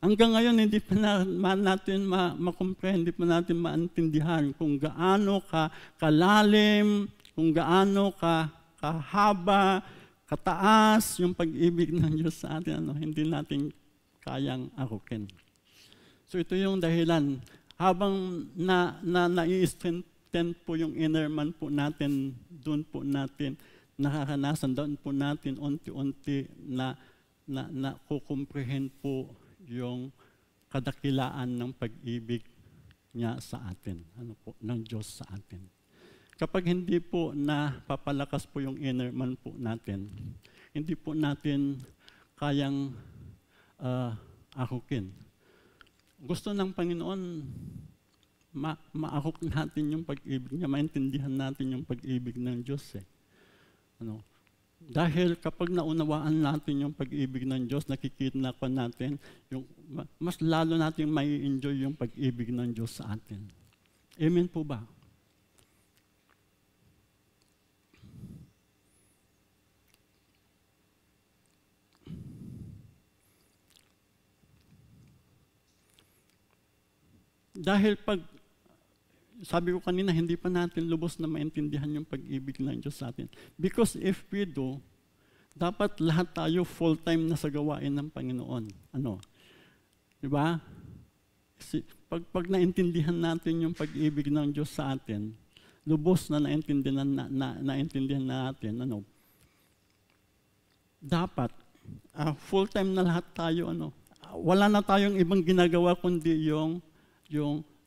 Hanggang ngayon, hindi pa natin makomprehend, hindi pa natin maintindihan kung gaano kalalim, kung gaano kahaba, kataas yung pag-ibig ng Diyos sa atin. Hindi natin kayang arukin. So ito yung dahilan. Habang nai-strengthen po yung inner man po natin, doon po natin nakakanasan, doon po natin unti-unti na kukomprehend po yung kadakilaan ng pag-ibig niya sa atin, ng Diyos sa atin. Kapag hindi po na papalakas po yung inner man po natin, hindi po natin kayang akukin. Gusto ng Panginoon, maakok natin yung pag-ibig niya, maintindihan natin yung pag-ibig ng Diyos. Dahil kapag naunawaan natin yung pag-ibig ng Diyos, nakikita natin, mas lalo natin may enjoy yung pag-ibig ng Diyos sa atin. Amen po ba? Dahil sabi ko kanina, hindi pa natin lubos na maintindihan yung pag-ibig ng Diyos sa atin. Because if we do, dapat lahat tayo full-time na sa gawain ng Panginoon. Diba? Pag naintindihan natin yung pag-ibig ng Diyos sa atin, lubos na naintindihan natin, dapat full-time na lahat tayo, wala na tayong ibang ginagawa kundi yung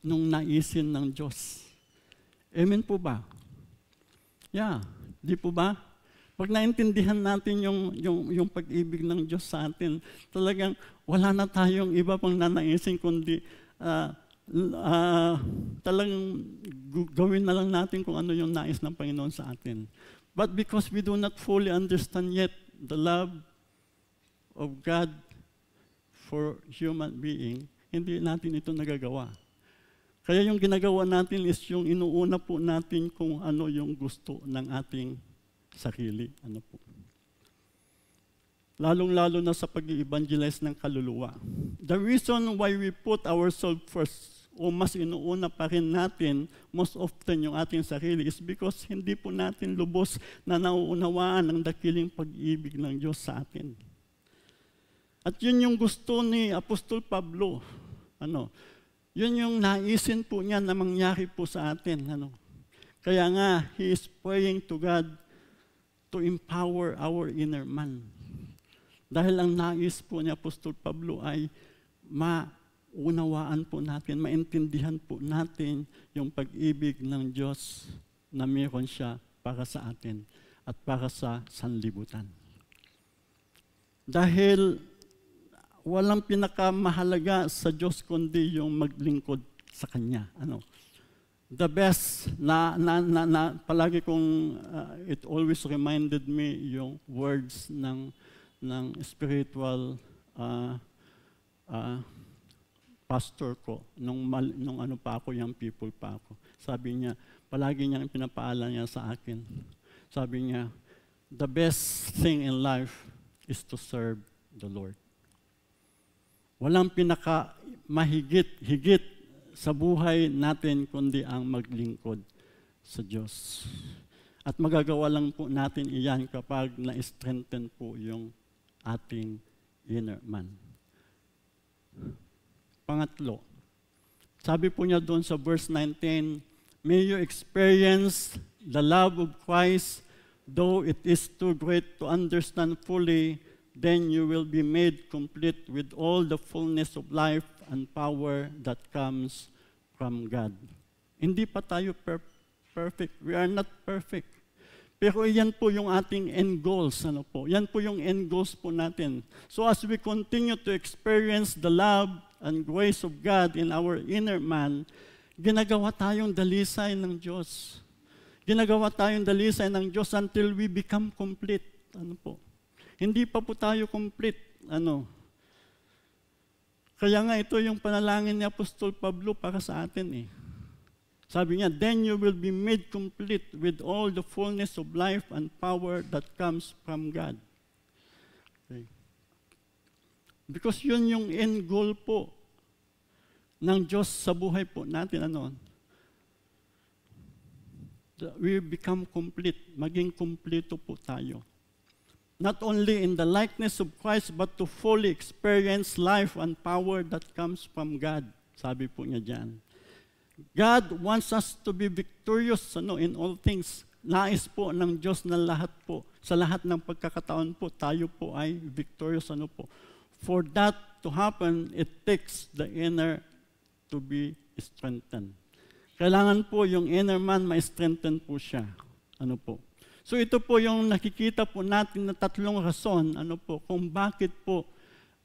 nung naisin ng Diyos. Amen po ba? Yeah, di po ba? Pag naintindihan natin yung pag-ibig ng Diyos sa atin, talagang wala na tayong iba pang nanaisin kundi talagang gawin na lang natin kung ano yung nais ng Panginoon sa atin. But because we do not fully understand yet the love of God for human being, hindi natin ito nagagawa. Kaya yung ginagawa natin is yung inuuna po natin kung ano yung gusto ng ating sarili. Lalong-lalo na sa pag-i-evangelize ng kaluluwa. The reason why we put ourselves first, o mas inuuna pa rin natin, most often yung ating sarili, is because hindi po natin lubos na nauunawaan ang dakilang pag-ibig ng Diyos sa atin. At yun yung gusto ni Apostol Pablo. Yun yung naisin po niya na mangyari po sa atin. Kaya nga, he is praying to God to empower our inner man. Dahil ang nais po ni Apostol Pablo ay maunawaan po natin, maintindihan po natin yung pag-ibig ng Diyos na meron siya para sa atin at para sa sanlibutan. Dahil walang pinakamahalaga sa Diyos kundi yung maglingkod sa Kanya. The best palagi kong it always reminded me yung words ng spiritual pastor ko nung pa ako, young people pa ako. Sabi niya, palagi niyang pinapaalam niya sa akin. Sabi niya, the best thing in life is to serve the Lord. Walang higit sa buhay natin kundi ang maglingkod sa Diyos. At magagawa lang po natin iyan kapag na-strengthen po yung ating inner man. Pangatlo, sabi po niya doon sa verse 19, may you experience the love of Christ, though it is too great to understand fully, then you will be made complete with all the fullness of life and power that comes from God. Hindi pa tayo perfect. We are not perfect. Pero yan po yung ating end goals. Yan po yung end goals po natin. So as we continue to experience the love and grace of God in our inner man, ginagawa tayong dalisay ng Diyos. Ginagawa tayong dalisay ng Diyos until we become complete. Hindi pa po tayo complete. Kaya nga ito yung panalangin ni Apostol Pablo para sa atin. Sabi niya, then you will be made complete with all the fullness of life and power that comes from God. Okay. Because yun yung end goal po ng Diyos sa buhay po natin. We become complete. Maging kompleto po tayo. Not only in the likeness of Christ, but to fully experience life and power that comes from God. Sabi po niya dyan. God wants us to be victorious in all things. Nais po ng Diyos na lahat po, sa lahat ng pagkakataon po, tayo po ay victorious for that to happen, it takes the inner to be strengthened. Kailangan po yung inner man ma-strengthen po siya. Ano po? So ito po yung nakikita po natin na tatlong rason, ano po, kung bakit po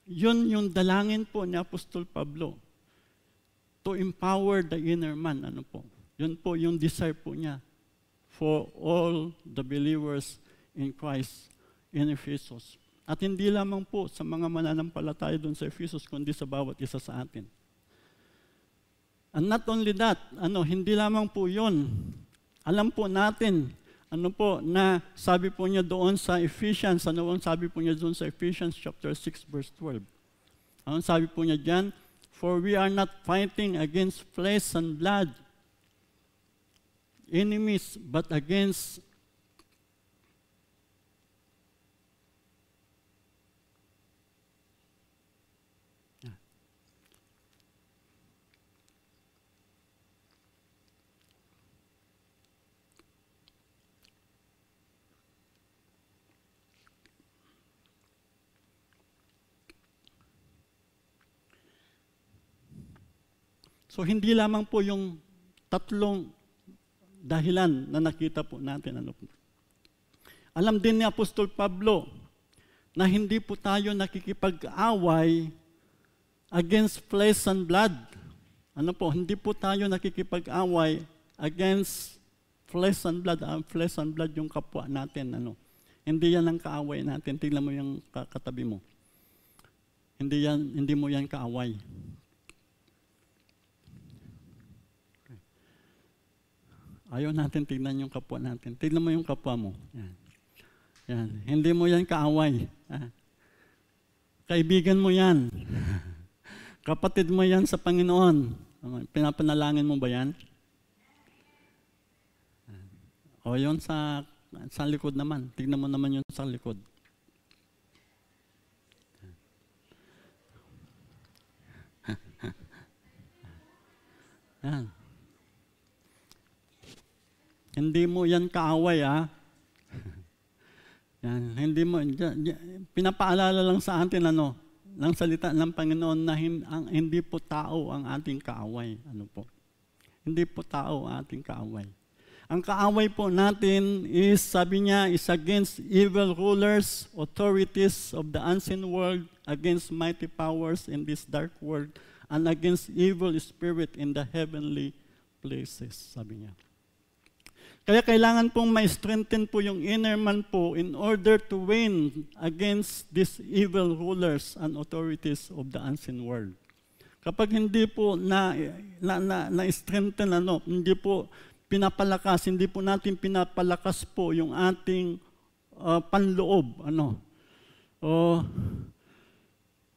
yun yung dalangin po ni Apostol Pablo to empower the inner man, ano po. Yun po yung desire po niya for all the believers in Christ in Ephesus. At hindi lamang po sa mga mananampalataya doon sa Ephesus, kundi sa bawat isa sa atin. And not only that, hindi lamang po yun. Alam po natin, na sabi po niya doon sa Ephesians, ang sabi po niya doon sa Ephesians chapter 6 verse 12. Ang sabi po niya diyan, for we are not fighting against flesh and blood, enemies, but against So hindi lamang po yung tatlong dahilan na nakita po natin. Alam din ni Apostol Pablo na hindi po tayo nakikipag-away against flesh and blood. Hindi po tayo nakikipag-away against flesh and blood. Flesh and blood yung kapwa natin. Hindi yan ang kaaway natin. Tingnan mo yung katabi mo. Hindi mo yan kaaway. Ayaw natin tignan yung kapwa natin. Tignan mo yung kapwa mo. Yan. Yan. Hindi mo yan kaaway. Kaibigan mo yan. Kapatid mo yan sa Panginoon. Pinapanalangin mo ba yan? O yun sa likod naman. Tignan mo naman yun sa likod. Yan. Hindi mo yan kaaway, Yan, hindi mo, pinapaalala lang sa atin, ng salita ng Panginoon na hindi po tao ang ating kaaway. Hindi po tao ang ating kaaway. Ang kaaway po natin is, sabi niya, is against evil rulers, authorities of the unseen world, against mighty powers in this dark world, and against evil spirit in the heavenly places, sabi niya. Kaya kailangan pong ma-strengthen po yung inner man po in order to win against these evil rulers and authorities of the unseen world. Kapag hindi po na-strengthen, hindi po pinapalakas, hindi po natin pinapalakas po yung ating panloob,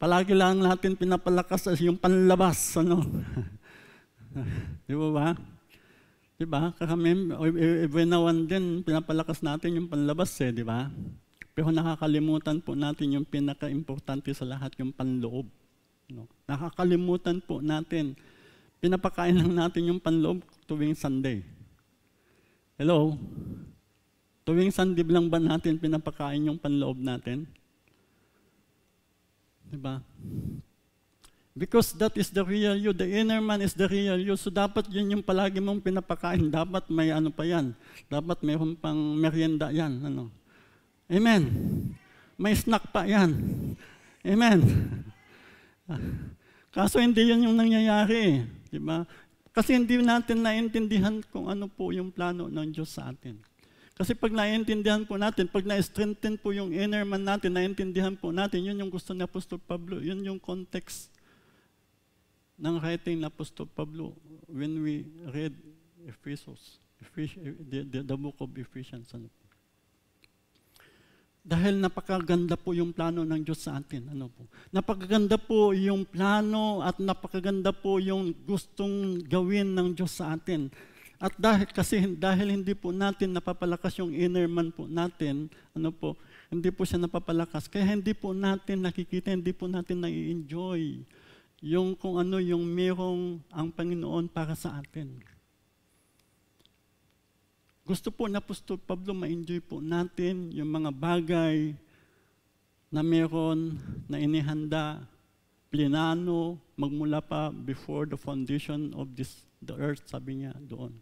palagi lang natin pinapalakas yung panlabas, Di ba? Diba? Every now and then, pinapalakas natin yung panlabas, di ba? Pero nakakalimutan po natin yung pinaka-importante sa lahat, yung panloob. Nakakalimutan po natin. Pinapakain lang natin yung panloob tuwing Sunday. Hello? Tuwing Sunday lang ba natin pinapakain yung panloob natin? Diba? Because that is the real you. The inner man is the real you. So dapat yun yung palagi mong pinapakain. Dapat may pa yan. Dapat mayroon pang merienda yan. Amen. May snack pa yan. Amen. Kaso hindi yun yung nangyayari. Diba? Kasi hindi natin naintindihan kung ano po yung plano ng Diyos sa atin. Kasi pag naintindihan po natin, pag na-strengthen po yung inner man natin, naintindihan po natin, yun yung gusto ni Apostol Pablo. Yun yung context ng writing ng Apostol Pablo when we read the book of Ephesians. Dahil napakaganda po yung plano ng Diyos sa atin. Napakaganda po yung plano at napakaganda po yung gustong gawin ng Diyos sa atin. At dahil hindi po natin napapalakas yung inner man po natin, hindi po siya napapalakas. Kaya hindi po natin nakikita, hindi po natin nai-enjoy yung kung ano yung merong ang Panginoon para sa atin. Gusto po na Apostol Pablo ma-enjoy po natin yung mga bagay na meron na inihanda, plinano, magmula pa before the foundation of the earth, sabi niya doon.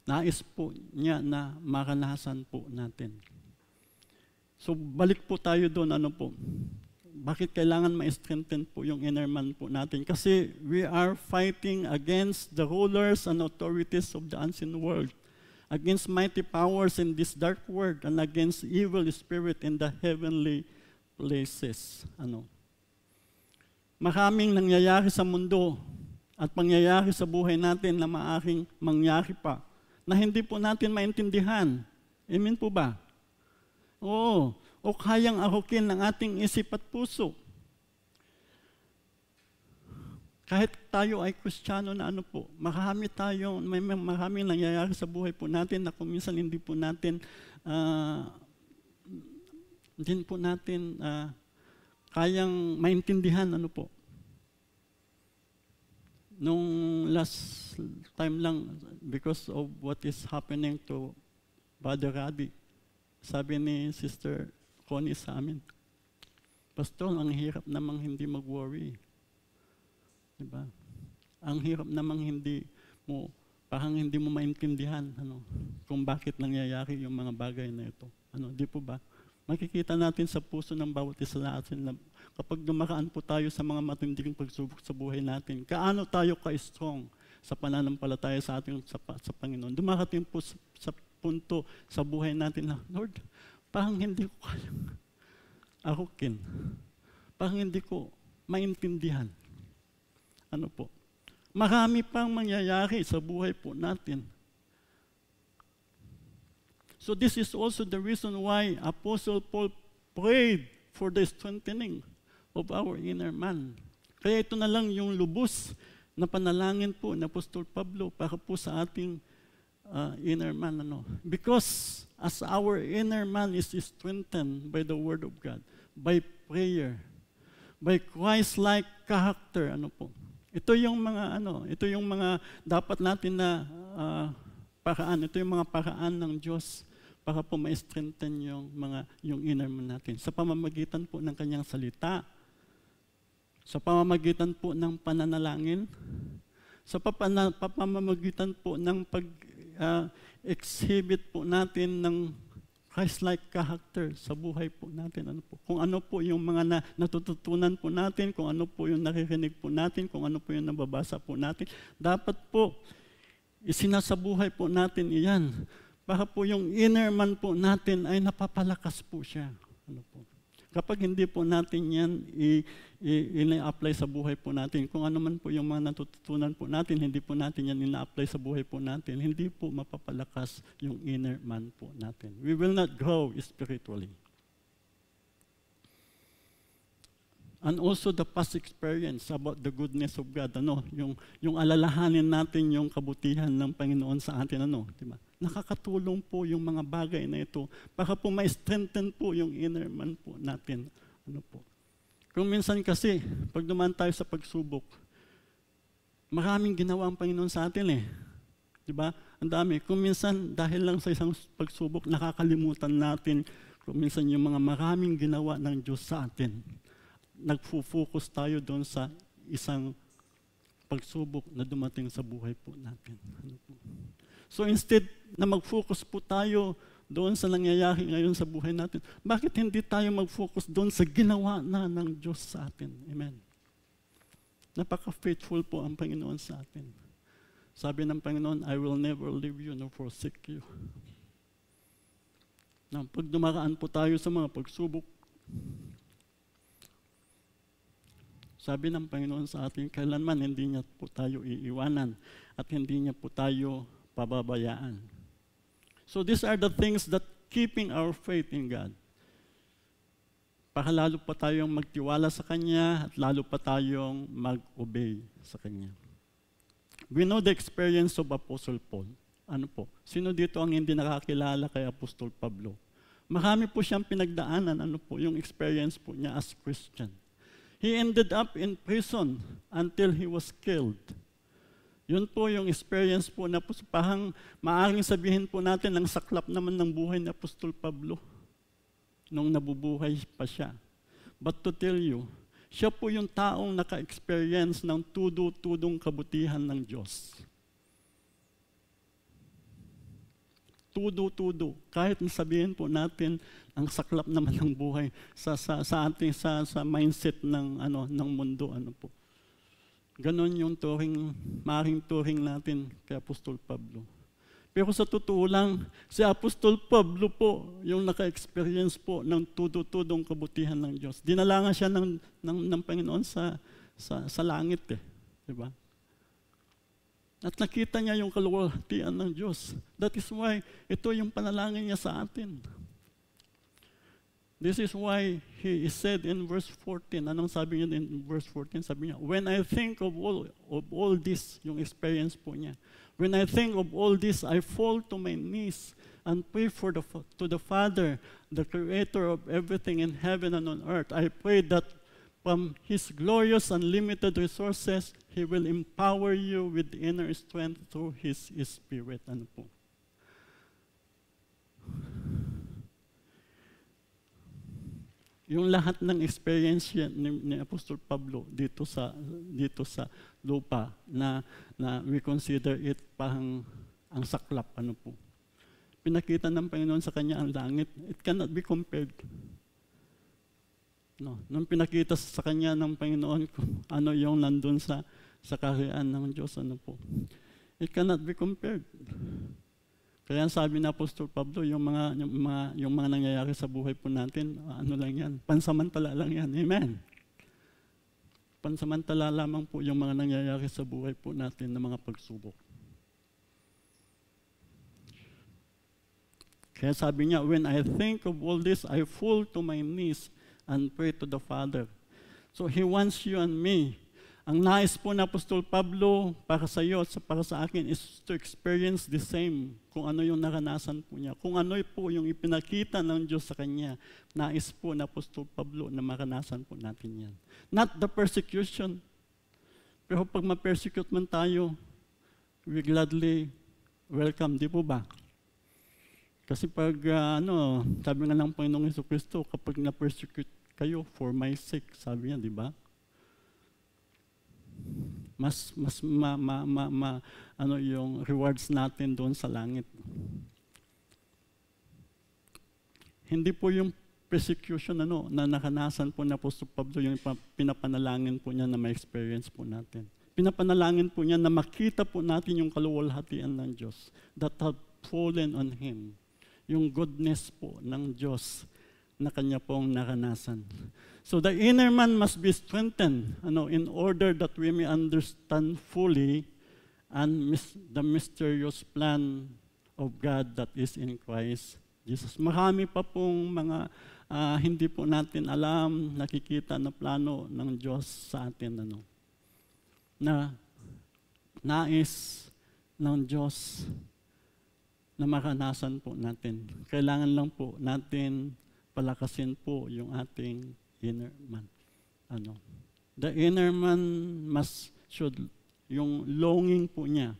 Nais po niya na maranasan po natin. So balik po tayo doon, ano po? Bakit kailangan ma-strengthen po yung inner man po natin? Kasi we are fighting against the rulers and authorities of the unseen world, against mighty powers in this dark world, and against evil spirit in the heavenly places. Maraming nangyayari sa mundo at pangyayari sa buhay natin na maaaring mangyari pa na hindi po natin maintindihan. Amen po ba? Oo. O kayang arukin ng ating isip at puso. Kahit tayo ay Kristiyano na may maraming nangyayari sa buhay po natin na kung minsan hindi po natin kayang maintindihan, Nung last time lang, because of what is happening to Brother Rabi, sabi ni Sister Connie sa amin, Pastor, ang hirap namang hindi mag-worry. Diba? Ang hirap namang parang hindi mo maintindihan kung bakit nangyayari yung mga bagay na ito. Di po ba? Makikita natin sa puso ng bawat isa natin na kapag dumaraan po tayo sa mga matinding pagsubok sa buhay natin, kaano tayo ka-strong sa pananampalataya sa ating sa Panginoon. Dumarating po sa punto sa buhay natin na, Lord, parang hindi ko kayang arukin. Parang hindi ko maintindihan. Marami pang mangyayari sa buhay po natin. So this is also the reason why Apostle Paul prayed for the strengthening of our inner man. Kaya ito na lang yung lubos na panalangin po ni Apostol Pablo para po sa ating inner man. Because as our inner man is strengthened by the Word of God, by prayer, by Christ-like character, ito yung mga dapat natin na paraan. Ito yung mga paraan ng Diyos para po ma-strengthen yung inner man natin. Sa pamamagitan po ng kanyang salita, sa pamamagitan po ng pananalangin, sa pamamagitan po ng exhibit po natin ng Christ-like character sa buhay po natin. Kung ano po yung mga natututunan po natin, kung ano po yung naririnig po natin, kung ano po yung nababasa po natin, dapat po isinasabuhay po natin iyan para po yung inner man po natin ay napapalakas po siya. Kapag hindi po natin yan ina-apply sa buhay po natin, kung ano man po yung mga natututunan po natin, hindi po natin yan ina-apply sa buhay po natin, hindi po mapapalakas yung inner man po natin. We will not grow spiritually. And also the past experience about the goodness of God. Yung alalahanin natin yung kabutihan ng Panginoon sa atin. Diba? Nakakatulong po yung mga bagay na ito para po ma-strengthen po yung inner man po natin. Kung minsan kasi, pag dumaan tayo sa pagsubok, maraming ginawa ang Panginoon sa atin . Diba? Ang dami. Kung minsan, dahil lang sa isang pagsubok, nakakalimutan natin kung minsan yung mga maraming ginawa ng Diyos sa atin. Nagfo-focus tayo doon sa isang pagsubok na dumating sa buhay po natin. So instead na mag-focus po tayo doon sa nangyayari ngayon sa buhay natin, bakit hindi tayo mag-focus doon sa ginawa na ng Diyos sa atin? Amen. Napaka-faithful po ang Panginoon sa atin. Sabi ng Panginoon, I will never leave you nor forsake you. Pag dumaraan po tayo sa mga pagsubok, sabi ng Panginoon sa atin, kailanman hindi niya po tayo iiwanan at hindi niya po tayo pababayaan. So these are the things that keeping our faith in God. Para lalo pa tayong magtiwala sa Kanya at lalo pa tayong mag-obey sa Kanya. We know the experience of Apostle Paul. Sino dito ang hindi nakakilala kay Apostol Pablo? Marami po siyang pinagdaanan, yung experience po niya as Christian. He ended up in prison until he was killed. Yun po yung experience po na parang maaaring sabihin po natin ang saklap naman ng buhay ni Apostol Pablo. nung nabubuhay pa siya. But to tell you, siya po yung taong naka-experience ng tudo-tudong kabutihan ng Diyos. Tudo-tudo. Kahit sabihin po natin, ang saklap naman ng buhay sa ating sa mindset ng mundo, po. Ganon yung maaaring turing natin kay Apostol Pablo. Pero sa totoo lang, si Apostol Pablo po yung naka-experience po ng tudo-tudong kabutihan ng Diyos. Dinala nga siya ng Panginoon sa langit, diba? At nakita niya yung kaluwalhatian ng Diyos. That is why ito yung panalangin niya sa atin. This is why he said in verse 14, anong sabi niya in verse 14? Sabi niya, when I think of all this, yung experience po niya, when I think of all this, I fall to my knees and pray to the Father, the Creator of everything in heaven and on earth. I pray that from His glorious unlimited resources, He will empower you with inner strength through His Spirit. Ano po? Yung lahat ng experience ni Apostol Pablo dito sa lupa na we consider it parang ang saklap, ano po. Pinakita ng Panginoon sa kanya ang langit. It cannot be compared. No, nung pinakita sa kanya ng Panginoon kung ano yung nandun sa kaharian ng Diyos, ano po. It cannot be compared. Kaya sabi na Apostol Pablo, yung mga nangyayari sa buhay po natin, ano lang yan, pansamantala lang yan. Amen. Pansamantala lamang po yung mga nangyayari sa buhay po natin ng mga pagsubok. Kaya sabi niya, when I think of all this, I fall to my knees and pray to the Father. So He wants you and me. Ang nais po na Apostol Pablo para sa iyo at para sa akin is to experience the same, kung ano yung naranasan po niya. Kung ano po yung ipinakita ng Diyos sa kanya, nais po na Apostol Pablo na maranasan po natin yan. Not the persecution. Pero pag ma-persecute man tayo, we gladly welcome, di po ba? Kasi pag, sabi nga ng Panginoong Jesucristo, kapag na-persecute kayo for my sake, sabi niya, di ba? Mas yung rewards natin doon sa langit. Hindi po yung persecution na nakanasan po na Apostol Pablo, yung pinapanalangin po niya na ma-experience po natin. Pinapanalangin po niya na makita po natin yung kaluwalhatian ng Diyos that have fallen on Him. Yung goodness po ng Diyos na kanya pong naranasan. So the inner man must be strengthened in order that we may understand fully the mysterious plan of God that is in Christ Jesus. Marami pa pong mga hindi po natin alam, nakikita na plano ng Diyos sa atin, na nais ng Diyos na maranasan po natin. Kailangan lang po natin palakasin po yung ating inner man. The inner man should, yung longing po niya,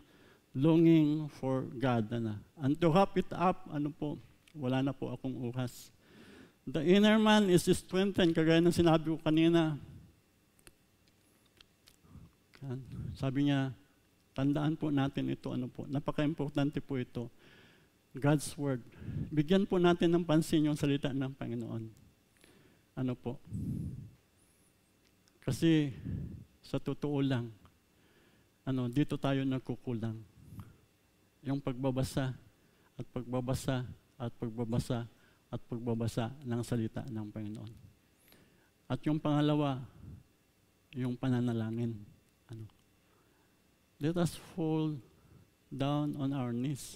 longing for God. And to wrap it up, wala na po akong oras. The inner man is strengthened, kagaya ng sinabi ko kanina. Sabi niya, tandaan po natin ito, napaka-importante po ito. God's Word. Bigyan po natin ng pansin yung salita ng Panginoon. Kasi sa totoo lang, dito tayo nagkukulang. Yung pagbabasa at pagbabasa at pagbabasa at pagbabasa ng salita ng Panginoon. At yung pangalawa, yung pananalangin. Let us fall down on our knees.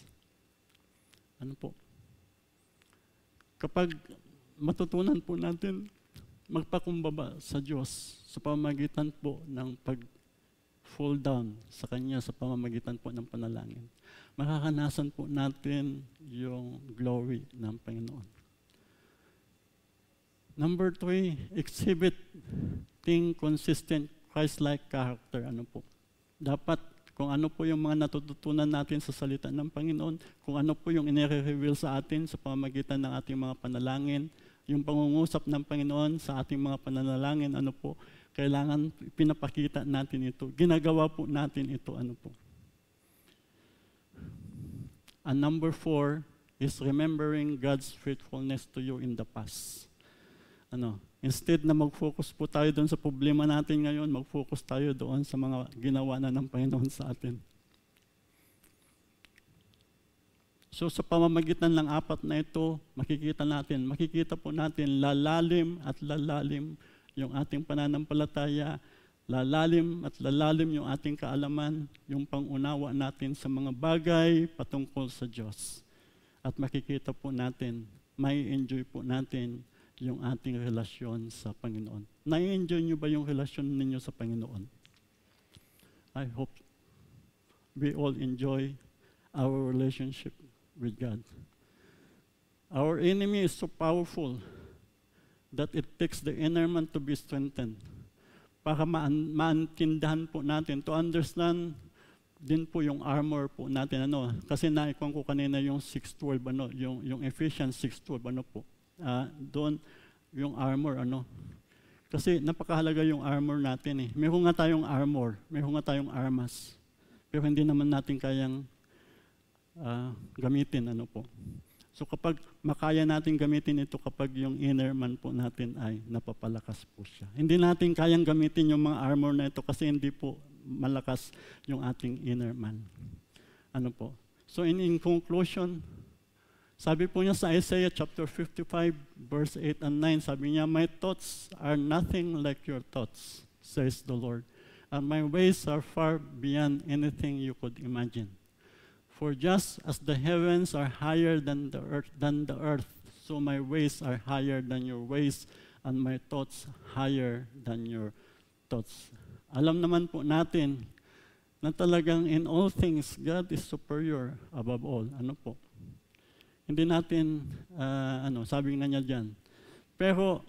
Kapag matutunan po natin magpakumbaba sa Diyos sa pamamagitan po ng pag-fall down sa Kanya sa pamamagitan po ng panalangin, makakanasan po natin yung glory ng Panginoon. Number 3, exhibiting consistent Christ-like character. Dapat kung ano po yung mga natututunan natin sa salita ng Panginoon, kung ano po yung inire-reveal sa atin sa pamamagitan ng ating mga panalangin, yung pangungusap ng Panginoon sa ating mga pananalangin, ano po, kailangan pinapakita natin ito. Ginagawa po natin ito, ano po. And number 4 is remembering God's faithfulness to you in the past. Instead na mag-focus po tayo doon sa problema natin ngayon, mag-focus tayo doon sa mga ginawa na ng Panginoon sa atin. So sa pamamagitan ng 4 na ito, makikita po natin lalalim at lalalim yung ating pananampalataya, lalalim at lalalim yung ating kaalaman, yung pangunawa natin sa mga bagay patungkol sa Diyos. At makikita po natin, may enjoy po natin yung ating relasyon sa Panginoon. Na-enjoy nyo ba yung relasyon ninyo sa Panginoon? I hope we all enjoy our relationship with God. Our enemy is so powerful that it takes the inner man to be strengthened. Para maintindihan po natin, to understand din po yung armor po natin. Kasi naikuan ko kanina yung 6:12, yung Ephesians 6:12, po. Doon yung armor, Kasi napakahalaga yung armor natin eh. Meron nga tayong armor, meron nga tayong armas. Pero hindi naman natin kayang gamitin, po. So kapag makaya natin gamitin ito kapag yung inner man po natin ay napapalakas po siya. Hindi natin kayang gamitin yung mga armor na ito kasi hindi po malakas yung ating inner man. Po. So in conclusion, sabi po niya sa Isaiah chapter 55 verse 8 and 9, sabi niya, "My thoughts are nothing like your thoughts, says the Lord, and my ways are far beyond anything you could imagine. For just as the heavens are higher than the earth, so my ways are higher than your ways, and my thoughts higher than your thoughts." Alam naman po natin na talagang in all things, God is superior above all. Po? Hindi natin, sabi nga niya dyan. Pero,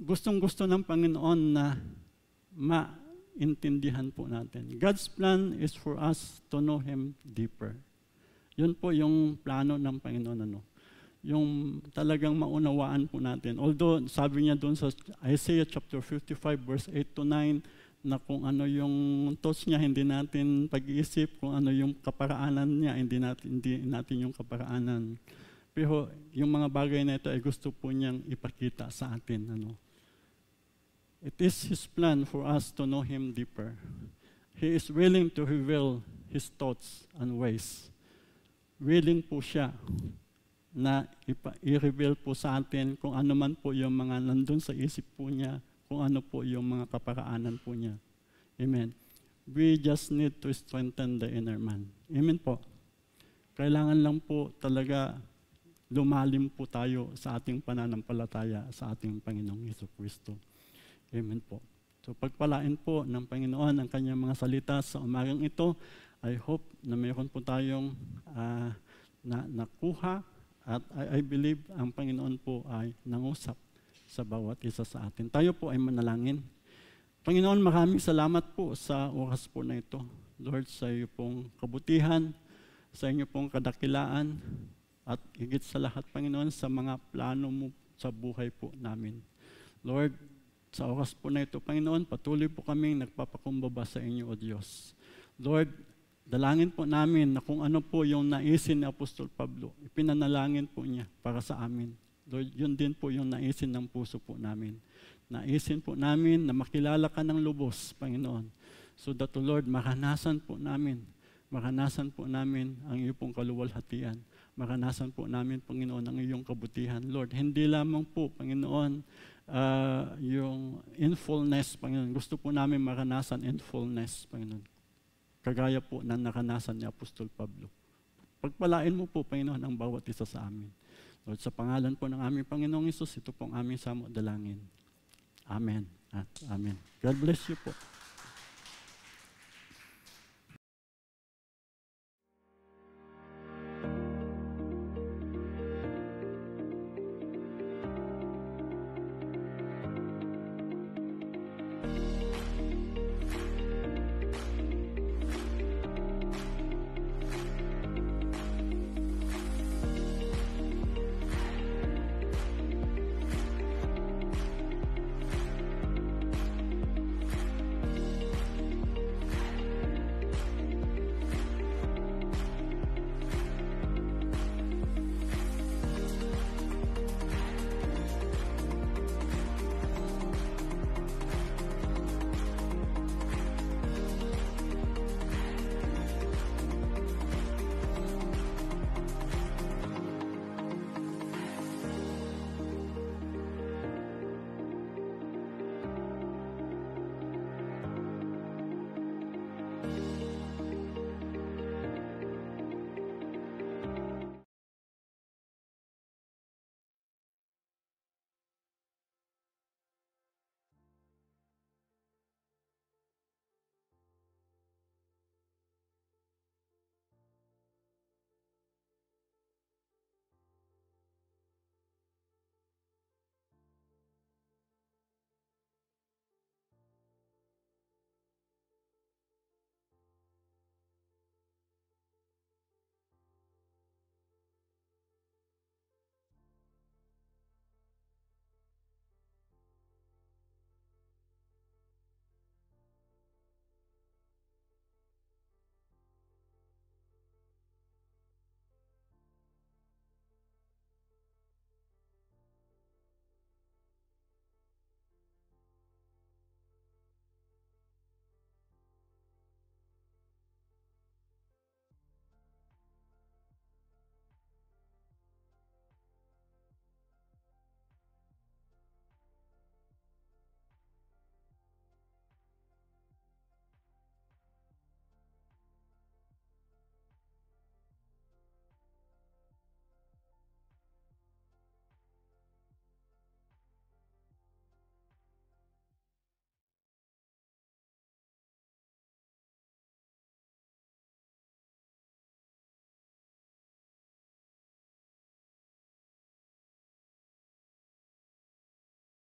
gustong-gusto ng Panginoon na maintindihan po natin. God's plan is for us to know Him deeper. Yun po yung plano ng Panginoon. Yung talagang maunawaan po natin. Although, sabi niya doon sa Isaiah chapter 55 verse 8 to 9, na kung ano yung thoughts niya, hindi natin pag-iisip, kung ano yung kaparaanan niya, hindi natin yung kaparaanan. Pero yung mga bagay na ito ay gusto po niyang ipakita sa atin. It is His plan for us to know Him deeper. He is willing to reveal His thoughts and ways. Willing po siya na i-reveal po sa atin kung ano man po yung mga nandun sa isip po niya, kung ano po yung mga kaparaanan po niya. Amen. We just need to strengthen the inner man. Amen po. Kailangan lang po talaga lumalim po tayo sa ating pananampalataya sa ating Panginoong Jesucristo. Amen po. So pagpalain po ng Panginoon ang kanyang mga salita sa umagang ito. I hope na mayroon po tayong nakuha at I believe ang Panginoon po ay nangusap sa bawat isa sa atin. Tayo po ay manalangin. Panginoon, maraming salamat po sa oras po na ito. Lord, sa iyo pong kabutihan, sa inyo pong kadakilaan, at higit sa lahat, Panginoon, sa mga plano mo sa buhay po namin. Lord, sa oras po na ito, Panginoon, patuloy po kaming nagpapakumbaba sa inyo, O Diyos. Lord, dalangin po namin na kung ano po yung naisin ni Apostol Pablo, ipinanalangin po niya para sa amin. Lord, yun din po yung naisin ng puso po namin. Naisin po namin na makilala ka ng lubos, Panginoon. So that, Lord, maranasan po namin ang iyong pong kaluwalhatian. Maranasan po namin, Panginoon, ang iyong kabutihan. Lord, hindi lamang po, Panginoon, yung in fullness, Panginoon. Gusto po namin maranasan in fullness, Panginoon. Kagaya po na naranasan ni Apostol Pablo. Pagpalain mo po, Panginoon, ang bawat isa sa amin. Lord, sa pangalan po ng aming Panginoong Hesus, ito pong aming samo dalangin. Amen at amen. God bless you po.